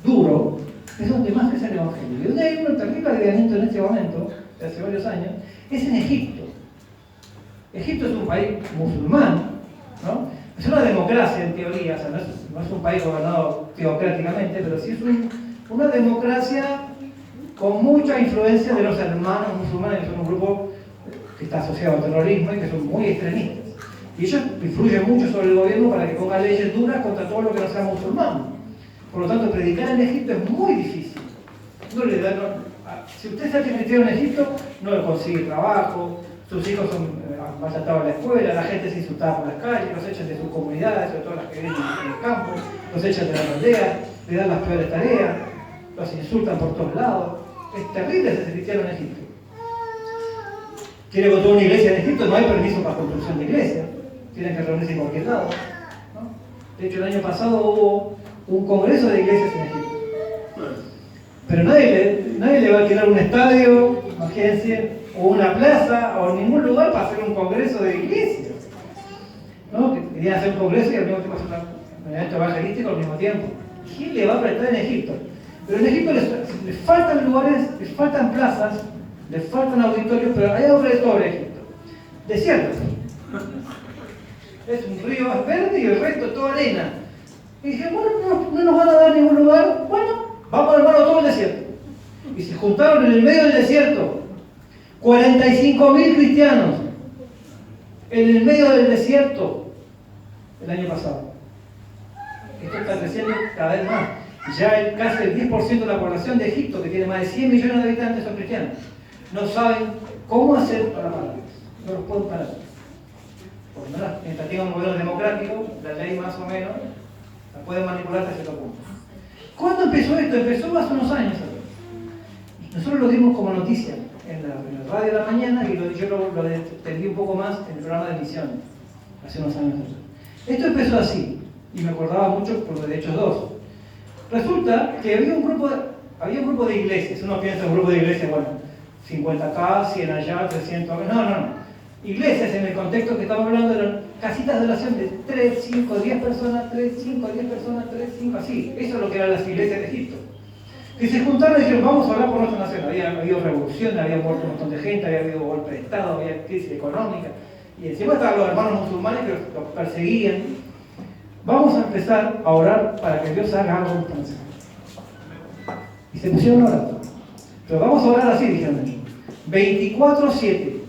duro, es donde más crece el Evangelio. Y donde hay un terrible avivamiento en este momento, de hace varios años, es en Egipto. Egipto es un país musulmán, ¿no? Es una democracia en teoría, o sea, no es un país gobernado teocráticamente, pero sí es una democracia con mucha influencia de los hermanos musulmanes, que son un grupo que está asociado al terrorismo y que son muy extremistas. Y ellos influyen mucho sobre el gobierno para que ponga leyes duras contra todo lo que no sea musulmán. Por lo tanto, predicar en Egipto es muy difícil. Si usted se hace cristiano en Egipto, no le consigue trabajo, sus hijos son maltratados en la escuela, la gente se insultada por las calles, los echan de sus comunidades, sobre todo las que viven en el campo, los echan de las aldeas, le dan las peores tareas, los insultan por todos lados. Es terrible ser cristiano en Egipto. Quiere construir una iglesia en Egipto, no hay permiso para construcción de iglesia. Tienen que reunirse en cualquier lado, ¿no? De hecho, el año pasado hubo un congreso de iglesias en Egipto. Pero nadie le va a alquilar un estadio, imagínense, o una plaza, o ningún lugar para hacer un congreso de iglesias, ¿no? Que querían hacer un congreso y al mismo tiempo hacer un evento evangelístico al mismo tiempo. ¿Quién le va a prestar en Egipto? Pero en Egipto les faltan lugares, les faltan plazas, les faltan auditorios, pero hay algo de todo en Egipto. Desierto. Es un río verde y el resto toda arena. Y dije, bueno, no nos van a dar ningún lugar. Bueno, vamos a armarlo todo el desierto. y se juntaron en el medio del desierto. 45.000 cristianos en el medio del desierto el año pasado. Esto está creciendo cada vez más. Ya casi el 10% de la población de Egipto, que tiene más de 100 millones de habitantes, son cristianos. No saben cómo hacer para pararlos. No los pueden parar. Por lo menos, mientras tengan un gobierno democrático, la ley más o menos la pueden manipular hasta cierto punto. ¿Cuándo empezó esto? Empezó hace unos años. Nosotros lo dimos como noticia en la radio de la mañana y yo lo extendí un poco más en el programa de misiones, hace unos años atrás. Esto empezó así, y me acordaba mucho por los de Hechos 2. Resulta que había un grupo de iglesias. Uno piensa en un grupo de iglesias, bueno, 50 acá, 100 allá, 300 acá. No. Iglesias, en el contexto que estamos hablando, eran casitas de oración de 3, 5, 10 personas, 3, 5, 10 personas, 3, 5, así. Eso es lo que eran las iglesias de Egipto. Que se juntaron y dijeron, vamos a hablar por nuestra nación. Había habido revolución, había muerto un montón de gente, había habido golpe de Estado, había crisis económica. Y encima estaban los hermanos musulmanes que los perseguían. Vamos a empezar a orar para que Dios haga algo en esta nación. Y se pusieron a orar. Pero vamos a orar así, dijeron ellos. 24/7.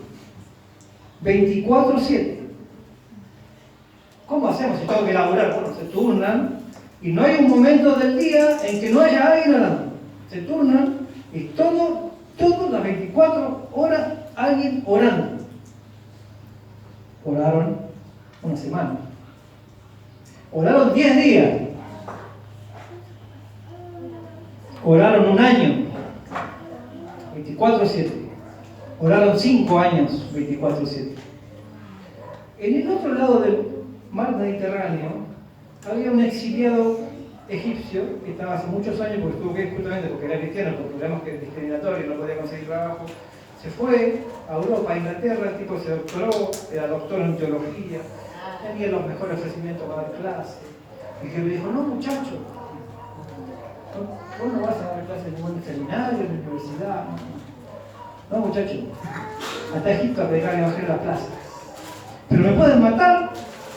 24/7. ¿Cómo hacemos si tengo que elaborar? Bueno, se turnan y no hay un momento del día en que no haya alguien orando. Se turnan y todo las 24 horas alguien orando. Oraron una semana. Oraron 10 días. Oraron un año. 24/7. Oraron 5 años. 24/7. En el otro lado del mar Mediterráneo había un exiliado egipcio que estaba hace muchos años, porque estuvo que justamente porque era cristiano, por problemas discriminatorios, no podía conseguir trabajo. Se fue a Europa, a Inglaterra, el tipo se doctoró, era doctor en teología, tenía los mejores ofrecimientos para dar clases. Y que me dijo, no muchacho, vos no vas a dar clases en ningún seminario, en la universidad. No muchacho, hasta Egipto a predicar el evangelio en la plaza. ¿Pero me pueden matar?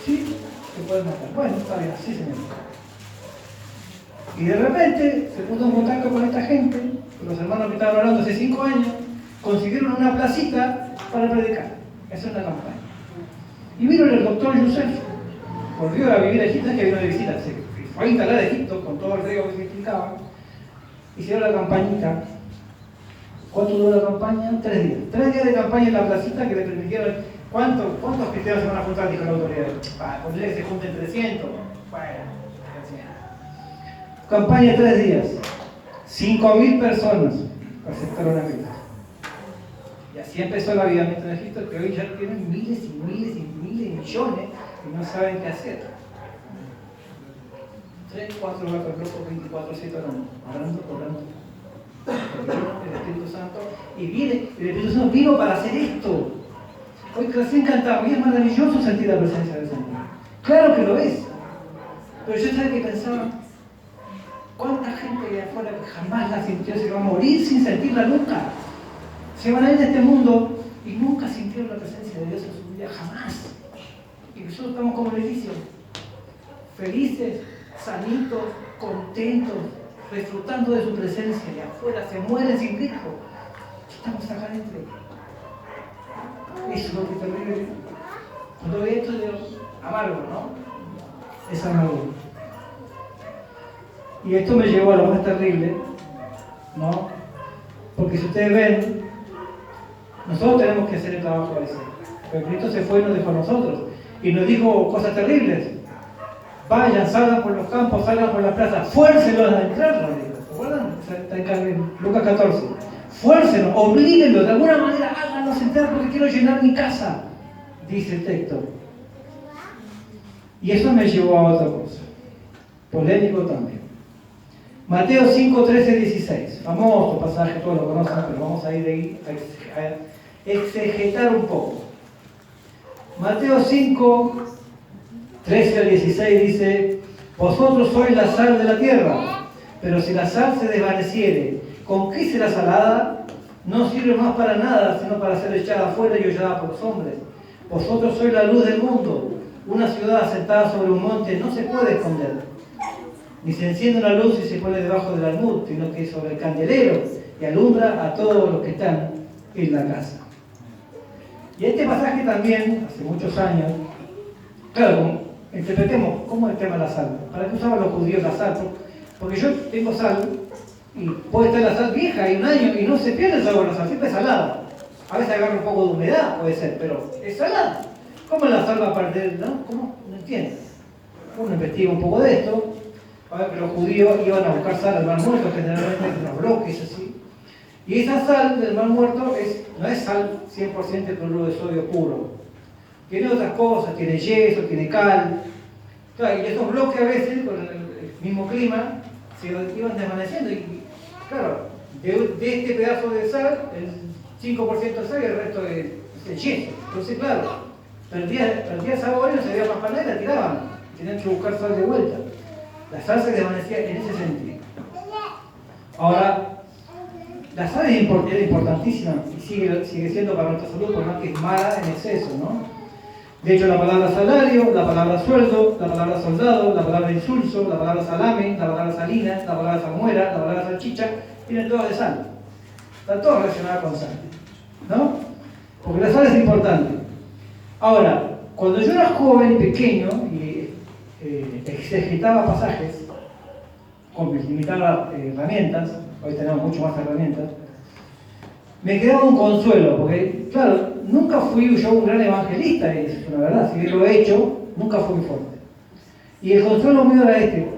Sí, te pueden matar. Bueno, está bien, sí señor. Y de repente se puso en contacto con esta gente, los hermanos que estaban orando hace 5 años, consiguieron una placita para predicar, hacer una campaña. Y vino el doctor Yusef, volvió a vivir a Egipto, que vino de visita, se fue a instalar a Egipto con todo el riesgo que se implicaba, hicieron la campañita. ¿Cuánto duró la campaña? 3 días. 3 días de campaña en la placita que le permitieron. ¿Cuántos cristianos se van a juntar? Dijo la autoridad. Ponerle que se junten 300. Bueno, campaña de 3 días. 5.000 personas aceptaron a Cristo. Y así empezó el avivamiento en Egipto, que hoy ya tienen miles y miles y miles de millones y no saben qué hacer. 3, 4 gatos locos, 24/7 orando. El Espíritu Santo y viene, el Espíritu Santo vino para hacer esto. Hoy recién cantamos y es maravilloso sentir la presencia del Señor. Claro que lo es. Pero yo sabía que pensaba, ¿cuánta gente de afuera que jamás la sintió se va a morir sin sentirla nunca? Se van a ir de este mundo y nunca sintieron la presencia de Dios en su vida, jamás. Y nosotros estamos como le dicen, felices, sanitos, contentos, disfrutando de su presencia, y afuera se mueren sin Cristo. Estamos acá adentro. Eso es lo que terrible. Cuando ve esto de amargo, ¿no? Es amargo. Y esto me llevó a lo más terrible, ¿no? Porque si ustedes ven, nosotros tenemos que hacer el trabajo ese. Pero Cristo se fue y nos dejó a nosotros. Y nos dijo cosas terribles. Vayan, salgan por los campos, salgan por las plazas, fuércenlos a entrar, ¿recuerdan? Está en Lucas 14. Fuércenlos, oblíguenlos, de alguna manera háganlos entrar porque quiero llenar mi casa, dice el texto. Y eso me llevó a otra cosa, polémico también. Mateo 5, 13, 16, famoso pasaje, todos lo conocen, pero vamos a ir ahí a exegetar un poco. Mateo 5, 13 al 16 dice, vosotros sois la sal de la tierra, pero si la sal se desvaneciere, ¿con qué será salada? No sirve más para nada, sino para ser echada afuera y hollada por los hombres. Vosotros sois la luz del mundo. Una ciudad asentada sobre un monte no se puede esconder. ni se enciende una luz y se pone debajo del almud, sino que es sobre el candelero y alumbra a todos los que están en la casa. Y este pasaje también, hace muchos años, claro, interpretemos cómo es el tema de la sal. ¿Para qué usaban los judíos la sal? Porque yo tengo sal y puede estar la sal vieja, hay un año y no se pierde el sabor de la sal, siempre es salada. A veces agarra un poco de humedad, puede ser, pero es salada. ¿Cómo la sal va a perder? ¿No? ¿Cómo? No entiendo. Uno investiga un poco de esto, a ver que los judíos iban a buscar sal al mar muerto, generalmente en los bloques así. Y esa sal del mar muerto no es sal 100% de cloruro de sodio puro. Tiene otras cosas, tiene yeso, tiene cal. Claro, y esos bloques a veces, con el mismo clima, se iban desvaneciendo. Y claro, de este pedazo de sal, el 5% de sal y el resto es yeso. Entonces, claro, perdía sabor y no se veía más para nada y la tiraban. Tenían que buscar sal de vuelta. La sal se desvanecía en ese sentido. Ahora, la sal es importantísima y sigue siendo para nuestra salud, por más que es mala en exceso, ¿no? De hecho, la palabra salario, la palabra sueldo, la palabra soldado, la palabra insulso, la palabra salame, la palabra salina, la palabra salmuera, la palabra salchicha, tienen todas de sal. Están todas relacionadas con sal, ¿no? Porque la sal es importante. Ahora, cuando yo era joven y pequeño y exegitaba pasajes con mis limitadas herramientas, hoy tenemos mucho más herramientas, me quedaba un consuelo, porque, claro, nunca fui yo un gran evangelista, y eso es una verdad, si bien lo he hecho, nunca fui muy fuerte. Y el consuelo mío era este: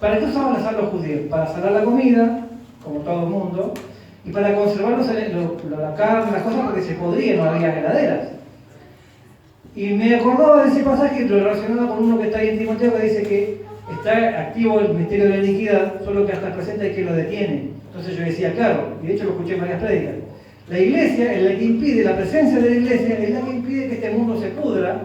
¿para qué usaban la sal los judíos? Para salar la comida, como todo el mundo, y para conservar la carne, las cosas, porque se podrían, no había heladeras. Y me acordaba de ese pasaje, lo relacionaba con uno que está ahí en Timoteo, que dice que está activo el misterio de la iniquidad, solo que hasta el presente hay quien lo detiene. Entonces yo decía, claro, y de hecho lo escuché en varias prédicas, la iglesia es la que impide, la presencia de la iglesia es la que impide que este mundo se pudra,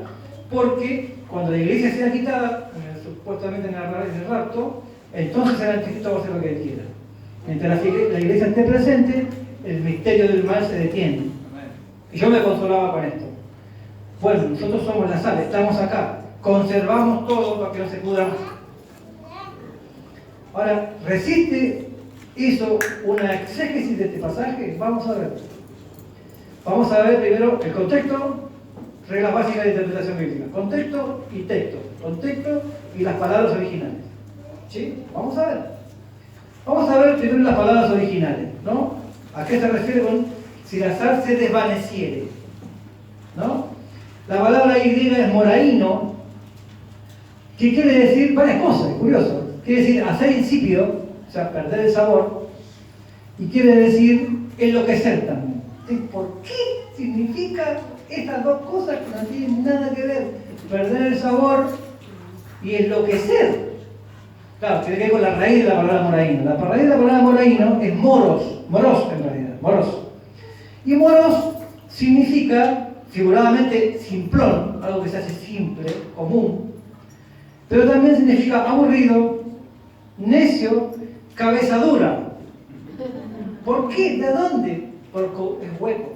porque cuando la iglesia sea quitada, supuestamente en el rapto, entonces el anticristo va a hacer lo que él quiera. Mientras la iglesia esté presente, el misterio del mal se detiene. Y yo me consolaba con esto. Bueno, nosotros somos la sal, estamos acá, conservamos todo para que no se pudra más. Ahora, ¿resiste eso una exégesis de este pasaje? Vamos a ver. Vamos a ver primero el contexto, reglas básicas de interpretación bíblica. Contexto y texto. Contexto y las palabras originales. ¿Sí? Vamos a ver. Vamos a ver primero las palabras originales, ¿no? ¿A qué se refiere con si la sal se desvaneciere? ¿No? La palabra Y es moraíno, que quiere decir varias cosas, es curioso. Quiere decir hacer insípido, o sea, perder el sabor, y quiere decir enloquecer también. ¿Por qué significa estas dos cosas que no tienen nada que ver? Perder el sabor y enloquecer. Claro, tiene que ver con la raíz de la palabra moraíno. La raíz de la palabra moraíno es moros en realidad, moros. Y moros significa figuradamente simplón, algo que se hace simple, común, pero también significa aburrido, necio, cabeza dura. ¿Por qué? ¿De dónde? Porque es hueco.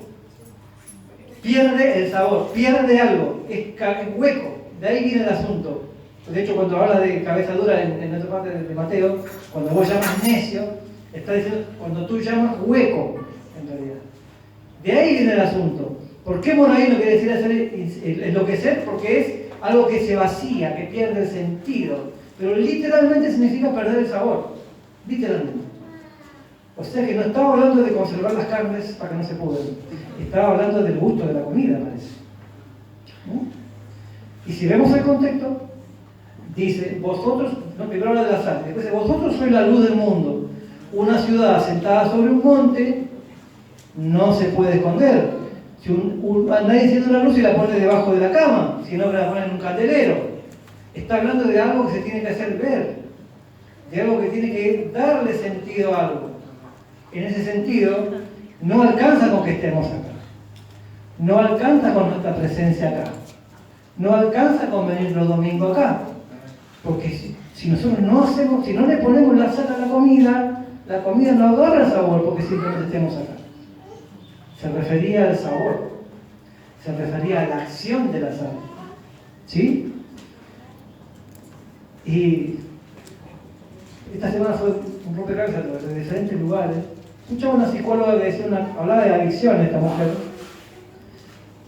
Pierde el sabor, pierde algo, es hueco. De ahí viene el asunto. De hecho, cuando habla de cabeza dura en otra parte de Mateo, cuando vos llamas necio, está diciendo cuando tú llamas hueco, en realidad. De ahí viene el asunto. ¿Por qué moraíno quiere decir hacer enloquecer? Porque es algo que se vacía, que pierde el sentido. Pero literalmente significa perder el sabor. Literalmente. O sea que no estaba hablando de conservar las carnes para que no se pudran. Estaba hablando del gusto de la comida, parece. ¿No? Y si vemos el contexto, dice, vosotros, no, primero habla de la sal, después dice, vosotros sois la luz del mundo. Una ciudad asentada sobre un monte no se puede esconder. Si nadie enciende una luz y la pone debajo de la cama, sino que la pone en un candelero. Está hablando de algo que se tiene que hacer ver, de algo que tiene que darle sentido a algo. En ese sentido, no alcanza con que estemos acá. No alcanza con nuestra presencia acá. No alcanza con venir los domingos acá. Porque si nosotros no hacemos, si no le ponemos la sal a la comida no agarra el sabor porque simplemente estemos acá. Se refería al sabor, se refería a la acción de la sal. ¿Sí? Y esta semana fue un rompecabezas de diferentes lugares. Escuchaba una psicóloga que decía hablaba de adicciones esta mujer.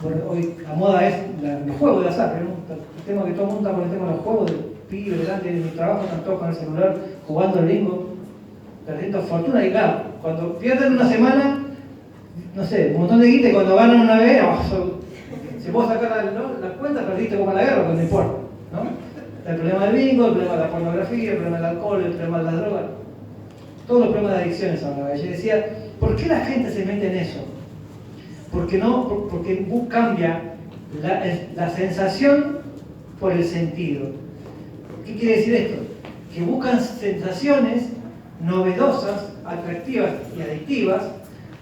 Bueno, hoy la moda es el juego de azar, ¿no? El tema que todo el mundo está con el tema de los juegos, de pibes delante de mi trabajo, están todos con el celular, jugando al bingo, perdiendo fortuna. Y claro, cuando pierden una semana, no sé, un montón de guita, y cuando ganan una vez, si puedo sacar la cuenta, perdiste como la guerra, pues no importa, ¿no? El problema del bingo, el problema de la pornografía, el problema del alcohol, el problema de las drogas, todos los problemas de adicciones hablaba. Ella decía, ¿por qué la gente se mete en eso? Porque cambia la sensación por el sentido. ¿Qué quiere decir esto? Que buscan sensaciones novedosas, atractivas y adictivas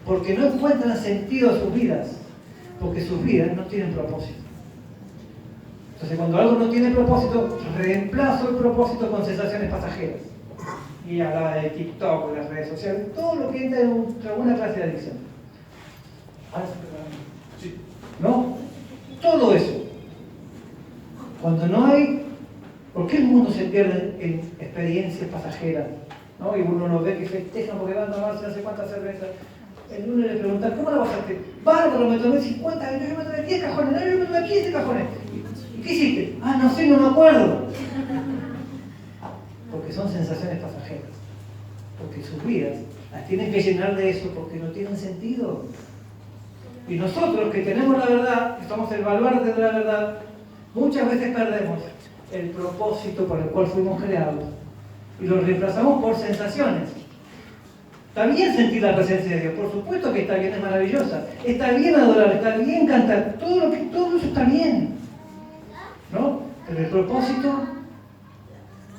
porque no encuentran sentido a sus vidas, porque sus vidas no tienen propósito. Entonces, cuando algo no tiene propósito, reemplazo el propósito con sensaciones pasajeras. Y hablaba de TikTok, de las redes sociales, todo lo que entra en alguna clase de adicción. ¿No? Todo eso. Cuando no hay... ¿Por qué el mundo se pierde en experiencias pasajeras? ¿No? Y uno nos ve que festejan porque van a tomarse no sé cuántas cervezas. El lunes le preguntan, ¿cómo la pasaste? Bárbaro, me tomé 50, yo me tomé 10 cajones, no, yo me tomé 15 cajones. ¿Y qué hiciste? Ah, no sé, no me acuerdo. Porque son sensaciones pasajeras. Porque sus vidas las tienen que llenar de eso porque no tienen sentido. Y nosotros que tenemos la verdad, que somos el baluarte de la verdad, muchas veces perdemos el propósito por el cual fuimos creados y lo reemplazamos por sensaciones. Está bien sentir la presencia de Dios, por supuesto que está bien, es maravillosa. Está bien adorar, está bien cantar, todo eso está bien, ¿no? Pero el propósito,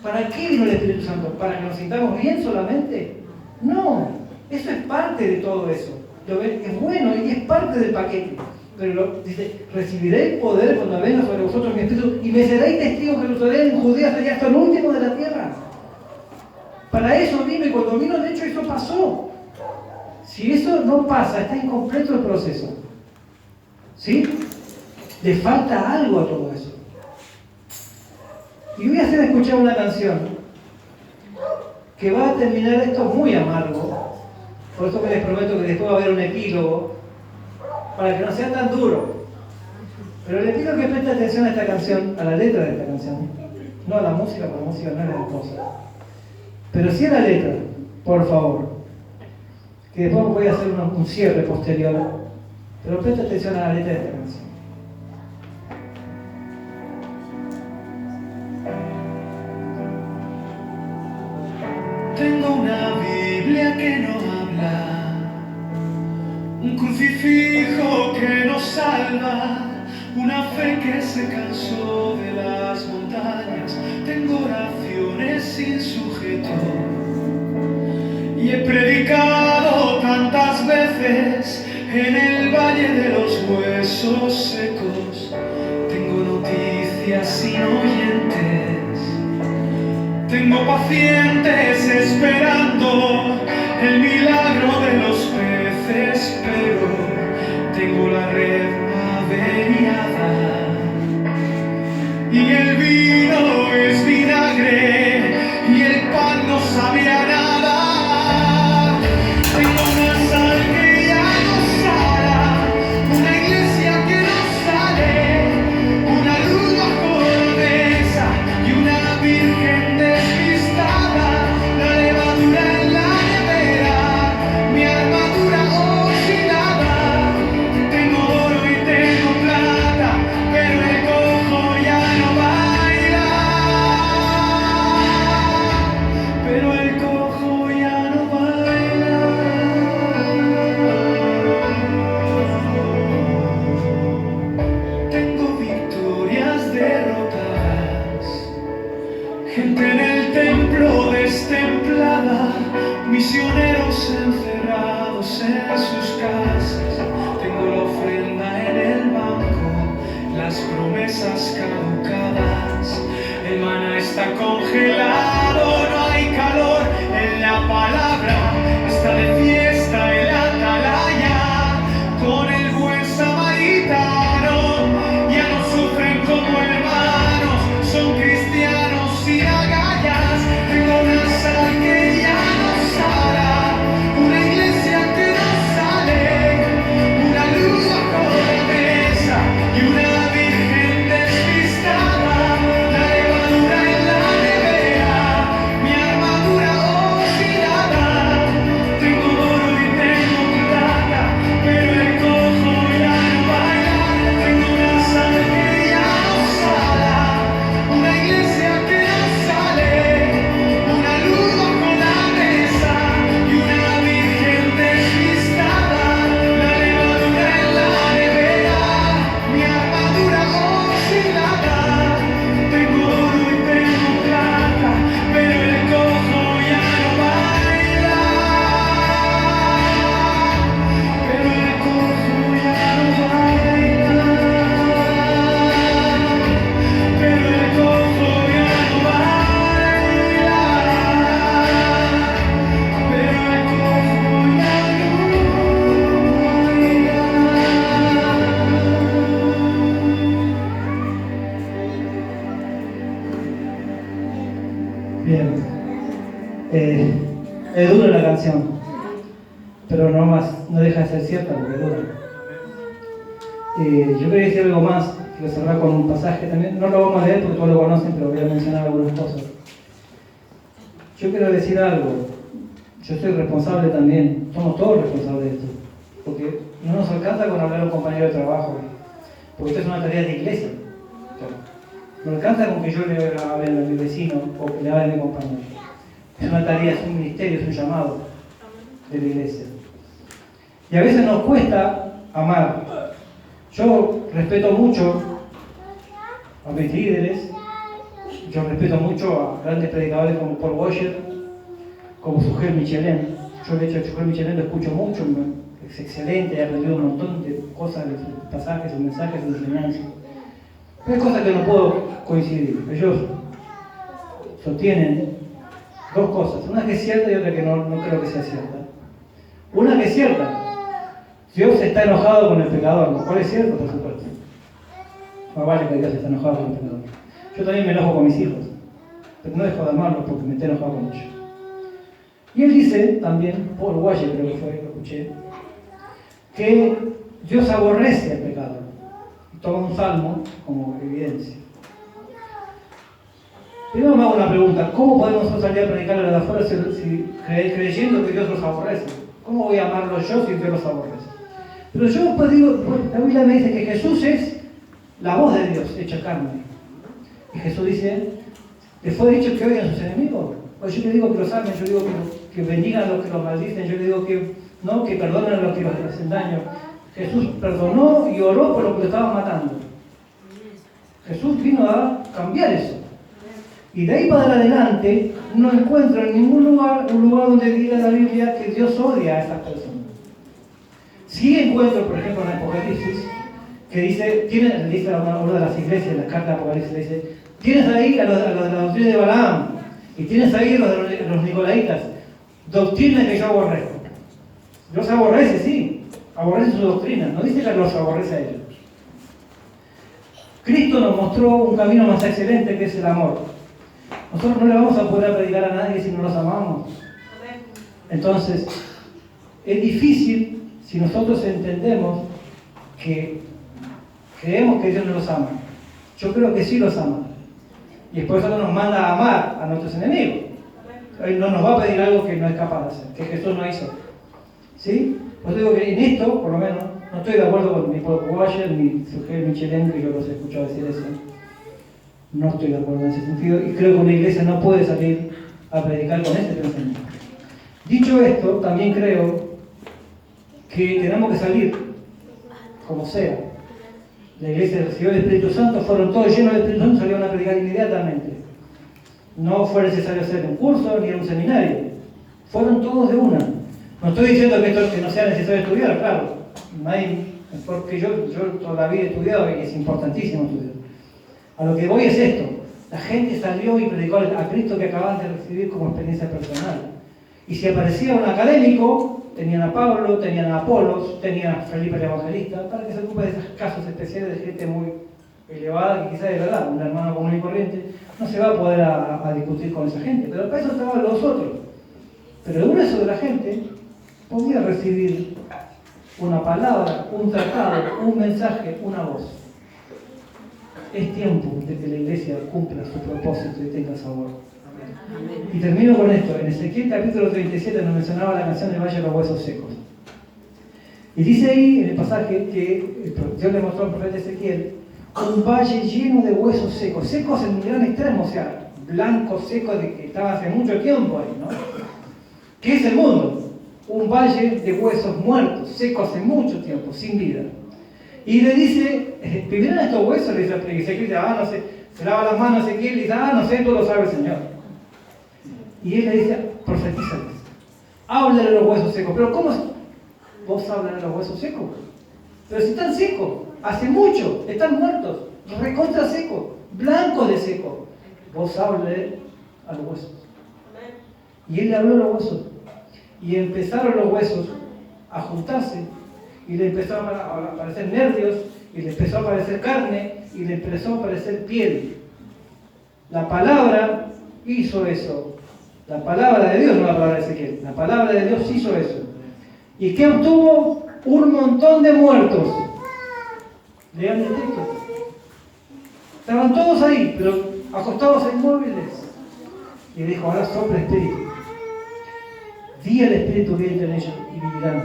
¿para qué vino el Espíritu Santo? ¿Para que nos sintamos bien solamente? No, eso es parte de todo eso. Es bueno y es parte del paquete. Pero dice, recibiréis poder cuando venga sobre vosotros mi Espíritu y me seréis testigos en Jerusalén, en Judea, hasta el último de la tierra. Para eso vino, y cuando vino, de hecho, eso pasó. Si eso no pasa, está incompleto el proceso. ¿Sí? Le falta algo a todo eso. Y voy a hacer escuchar una canción que va a terminar esto muy amargo. Por eso que les prometo que después va a haber un epílogo, para que no sea tan duro. Pero les pido que presten atención a esta canción, a la letra de esta canción. No a la música, porque la música no es la cosa. Pero sí a la letra, por favor. Que después voy a hacer un cierre posterior. Pero presten atención a la letra de esta canción. Tengo una Biblia que no habla, un crucifijo que nos salva, una fe que se cansó de las montañas. Tengo oraciones sin sujeto y he predicado tantas veces en el valle de los huesos secos. Tengo noticias sin oyentes. Tengo pacientes esperando el milagro de los peces, pero tengo la red averiada y el vino es vinagre y el pan no sabe a nada. Tengo una sal que ya no sala, una iglesia que no sale, una luz bajo la mesa y una virgen despistada, la levadura en la nevera, mi armadura oxidada. Tengo oro y tengo plata, pero el cojo ya no baila, pero el cojo ya no baila. Tengo victorias derrotadas, gente en el templo destemplada, misioneros encerrados en sus casas. Tengo la ofrenda en el banco, las promesas caducadas. El maná está congelado, no hay calor en la palabra. Está de fiesta el atalaya con el buen samaritano. Ya no sufren como hermanos, son cristianos sin agallas. Tengo una sal dura la canción, pero no deja de ser cierta porque dura. Yo quería decir algo más, quiero cerrar con un pasaje también, no lo vamos a leer porque todos lo conocen, pero voy a mencionar algunas cosas. Yo quiero decir algo, yo soy responsable también, somos todos responsables de esto, porque no nos alcanza con hablar a un compañero de trabajo, porque esto es una tarea de iglesia. No alcanza con que yo le hable a mi vecino o que le hable a mi compañero. Es una tarea, es un ministerio, es un llamado de la iglesia. Y a veces nos cuesta amar. Yo respeto mucho a mis líderes, yo respeto mucho a grandes predicadores como Paul Washer, como Sujel Michelin. Yo de hecho a Sujel Michelin lo escucho mucho, es excelente, he aprendido un montón de cosas, de sus pasajes, sus mensajes, sus enseñanzas. Pero hay cosas que no puedo coincidir. Ellos sostienen dos cosas, una que es cierta y otra que no creo que sea cierta. Una que es cierta, Dios está enojado con el pecador, lo cual es cierto, por supuesto. No vale que Dios está enojado con el pecador. Yo también me enojo con mis hijos, pero no dejo de amarlos porque me estoy enojado con ellos. Y él dice también, Paul Washer creo que fue, lo escuché, que Dios aborrece al pecado. Y toma un salmo como evidencia. Primero me hago una pregunta, ¿cómo podemos nosotros salir a predicar a los de afuera creyendo que Dios los aborrece? ¿Cómo voy a amarlos yo si Dios los aborrece? Pero yo después digo, la Biblia me dice que Jesús es la voz de Dios hecha carne. Y Jesús dice, ¿les fue dicho que odien a sus enemigos? Pues yo le digo que los amen, yo digo que bendigan a los que los maldicen, yo le digo que perdonen a los que los hacen daño. Jesús perdonó y oró por los que lo estaban matando. Jesús vino a cambiar eso. Y de ahí para adelante no encuentro en ningún lugar un lugar donde diga la Biblia que Dios odia a esas personas. Sí encuentro, por ejemplo, en Apocalipsis, que dice a una de las iglesias, en la carta de Apocalipsis, le dice, tienes ahí a los de la doctrina de Balaam, y tienes ahí a los nicolaitas, doctrinas que yo aborrezco. Dios aborrece, sí, aborrece su doctrina, no dice que los aborrece a ellos. Cristo nos mostró un camino más excelente que es el amor. Nosotros no le vamos a poder predicar a nadie si no los amamos. Entonces, es difícil si nosotros entendemos que creemos que Dios no los ama. Yo creo que sí los ama. Y por eso nos manda a amar a nuestros enemigos. Él no nos va a pedir algo que no es capaz de hacer, que Jesús no hizo. ¿Sí? Pues digo que en esto, por lo menos, no estoy de acuerdo con ni Paul Washer ni Sujel Michelin, que yo los he escuchado decir eso. No estoy de acuerdo en ese sentido y creo que una iglesia no puede salir a predicar con este pensamiento. Dicho esto, también creo que tenemos que salir, como sea. La iglesia recibió el Espíritu Santo, fueron todos llenos del Espíritu Santo, salieron a predicar inmediatamente. No fue necesario hacer un curso ni un seminario. Fueron todos de una. No estoy diciendo que no sea necesario estudiar, claro. Porque yo toda la vida he estudiado y es importantísimo estudiar. A lo que voy es esto. La gente salió y predicó a Cristo que acaban de recibir como experiencia personal. Y si aparecía un académico, tenían a Pablo, tenían a Apolos, tenían a Felipe el Evangelista, para que se ocupe de esos casos especiales de gente muy elevada, que quizás de verdad, un hermano común y corriente, no se va a poder a discutir con esa gente. Pero para eso estaban los otros. Pero el grueso de la gente podía recibir una palabra, un tratado, un mensaje, una voz. Es tiempo de que la iglesia cumpla su propósito y tenga sabor. Y termino con esto. En Ezequiel capítulo 37 nos mencionaba la canción del Valle de los Huesos Secos. Y dice ahí en el pasaje que Dios le mostró al profeta Ezequiel un valle lleno de huesos secos. Secos en un gran extremo, o sea, blanco, seco, de que estaba hace mucho tiempo ahí, ¿no? ¿Qué es el mundo? Un valle de huesos muertos, secos hace mucho tiempo, sin vida. Y le dice, ¿vivirán estos huesos? Le dice Ezequiel, dice, no sé, se lava las manos Ezequiel y dice, no sé, tú lo sabes, Señor. Y él le dice, profetízales, háblale a los huesos secos. Pero ¿cómo es? ¿Vos hablan a los huesos secos? Pero si están secos, hace mucho, están muertos, recontra secos, blancos de seco. Vos háblale a los huesos. Y él le habló a los huesos. Y empezaron los huesos a juntarse. Y le empezaron a aparecer nervios, y le empezó a aparecer carne, y le empezó a aparecer piel. La palabra hizo eso. La palabra de Dios, no la palabra de Ezequiel. La palabra de Dios hizo eso. ¿Y qué obtuvo? Un montón de muertos. Lean el texto. Estaban todos ahí, pero acostados en inmóviles. Y dijo, ahora sopla el Espíritu. Di el Espíritu que entra en ellos y vivirán.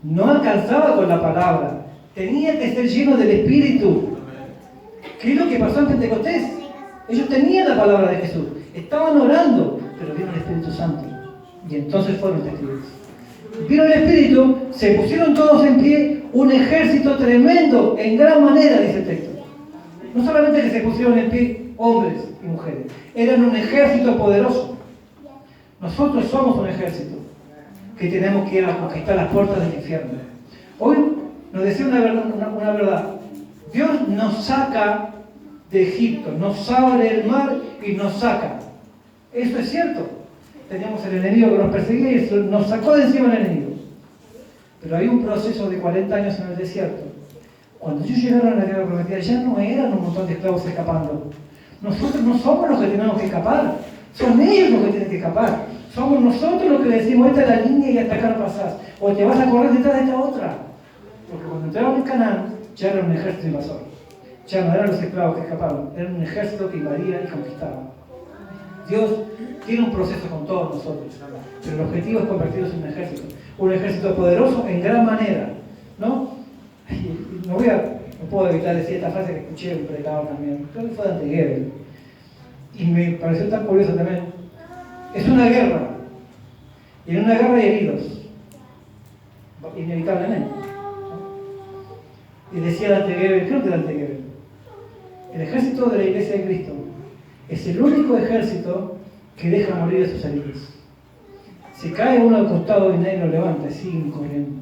No alcanzaba con la palabra. Tenía que ser lleno del Espíritu. ¿Qué es lo que pasó en Pentecostés? Ellos tenían la palabra de Jesús. Estaban orando, pero vieron el Espíritu Santo. Y entonces fueron testigos. Vieron el Espíritu, se pusieron todos en pie, un ejército tremendo, en gran manera, dice el texto. No solamente que se pusieron en pie hombres y mujeres, eran un ejército poderoso. Nosotros somos un ejército que tenemos que ir a conquistar las puertas del infierno. Hoy nos decía una verdad. Dios nos saca de Egipto, nos abre el mar y nos saca. Eso es cierto. Teníamos el enemigo que nos perseguía y nos sacó de encima el enemigo. Pero hay un proceso de 40 años en el desierto. Cuando ellos llegaron a la tierra prometida, ya no eran un montón de esclavos escapando. Nosotros no somos los que tenemos que escapar. Son ellos los que tienen que escapar. Somos nosotros los que le decimos, esta es la línea y hasta acá no pasás. O te vas a correr detrás de esta otra. Porque cuando entraron en Canaán, ya era un ejército invasor. Ya no eran los esclavos que escapaban, era un ejército que invadía y conquistaba. Dios tiene un proceso con todos nosotros, pero el objetivo es convertirnos en un ejército poderoso en gran manera, ¿no? No puedo evitar decir esta frase que escuché de un predicador también, creo que fue de Anteguer, y me pareció tan curioso también. Es una guerra, y en una guerra hay heridos, inevitablemente. Y decía Dante Gebel, creo que Dante Gebel, el ejército de la Iglesia de Cristo es el único ejército que deja morir a sus heridos. Si cae uno al costado y nadie lo levanta, siguen corriendo.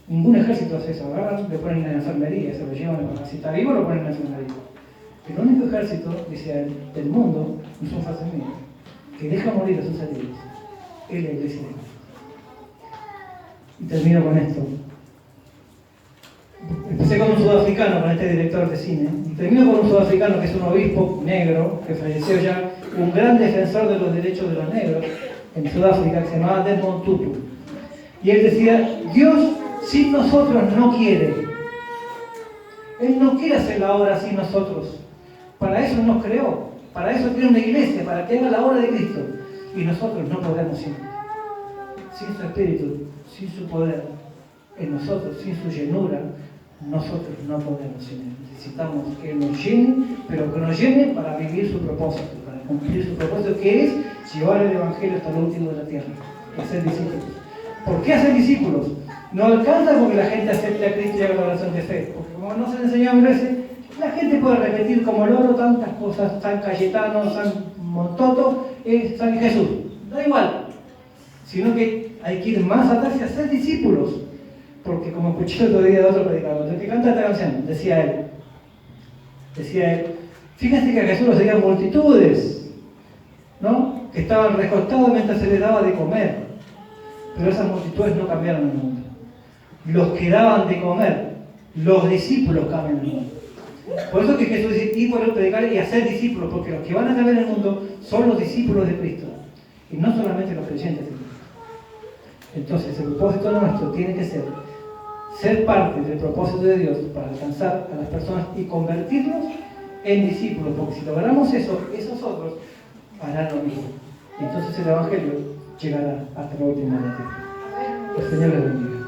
Ningún ejército hace eso, agarran, le ponen en la enfermería, se lo llevan a la. Si está vivo, lo ponen en la enfermería. El único ejército, dice él, del mundo, no son frases mías, que deja morir a sus heridos, es la Iglesia de Cristo. Y termino con esto. Empecé con un sudafricano, con este director de cine, y termino con un sudafricano que es un obispo negro, que falleció ya, un gran defensor de los derechos de los negros en Sudáfrica, que se llamaba Desmond Tutu. Y él decía, Dios sin nosotros no quiere. Él no quiere hacer la obra sin nosotros. Para eso nos creó, para eso tiene una iglesia, para que haga la obra de Cristo. Y nosotros no podemos ir. Sin su espíritu, sin su poder en nosotros, sin su llenura, nosotros no podemos ir. Necesitamos que nos llenen, pero que nos llenen para vivir su propósito, para cumplir su propósito, que es llevar el Evangelio hasta el último de la tierra, hacer discípulos. ¿Por qué hacer discípulos? No alcanza con que la gente acepte a Cristo y haga la oración de fe, porque como no se le enseñó a veces, la gente puede repetir como loro tantas cosas, San Cayetano, San Montoto, San Jesús, da igual, sino que hay que ir más atrás y hacer discípulos, porque como escuché el otro día de otro predicador, el que canta esta canción, decía él, fíjense que a Jesús lo seguían multitudes, ¿no? Que estaban recostados mientras se les daba de comer, pero esas multitudes no cambiaron el mundo. Los que daban de comer, los discípulos cambian el mundo. Por eso que Jesús dice, ir por el predicar y hacer discípulos, porque los que van a cambiar el mundo son los discípulos de Cristo, y no solamente los creyentes de Cristo. Entonces el propósito nuestro tiene que ser parte del propósito de Dios para alcanzar a las personas y convertirlos en discípulos, porque si logramos eso, esos otros harán lo mismo. Y entonces el Evangelio llegará hasta la última de la tierra. El Señor les bendiga.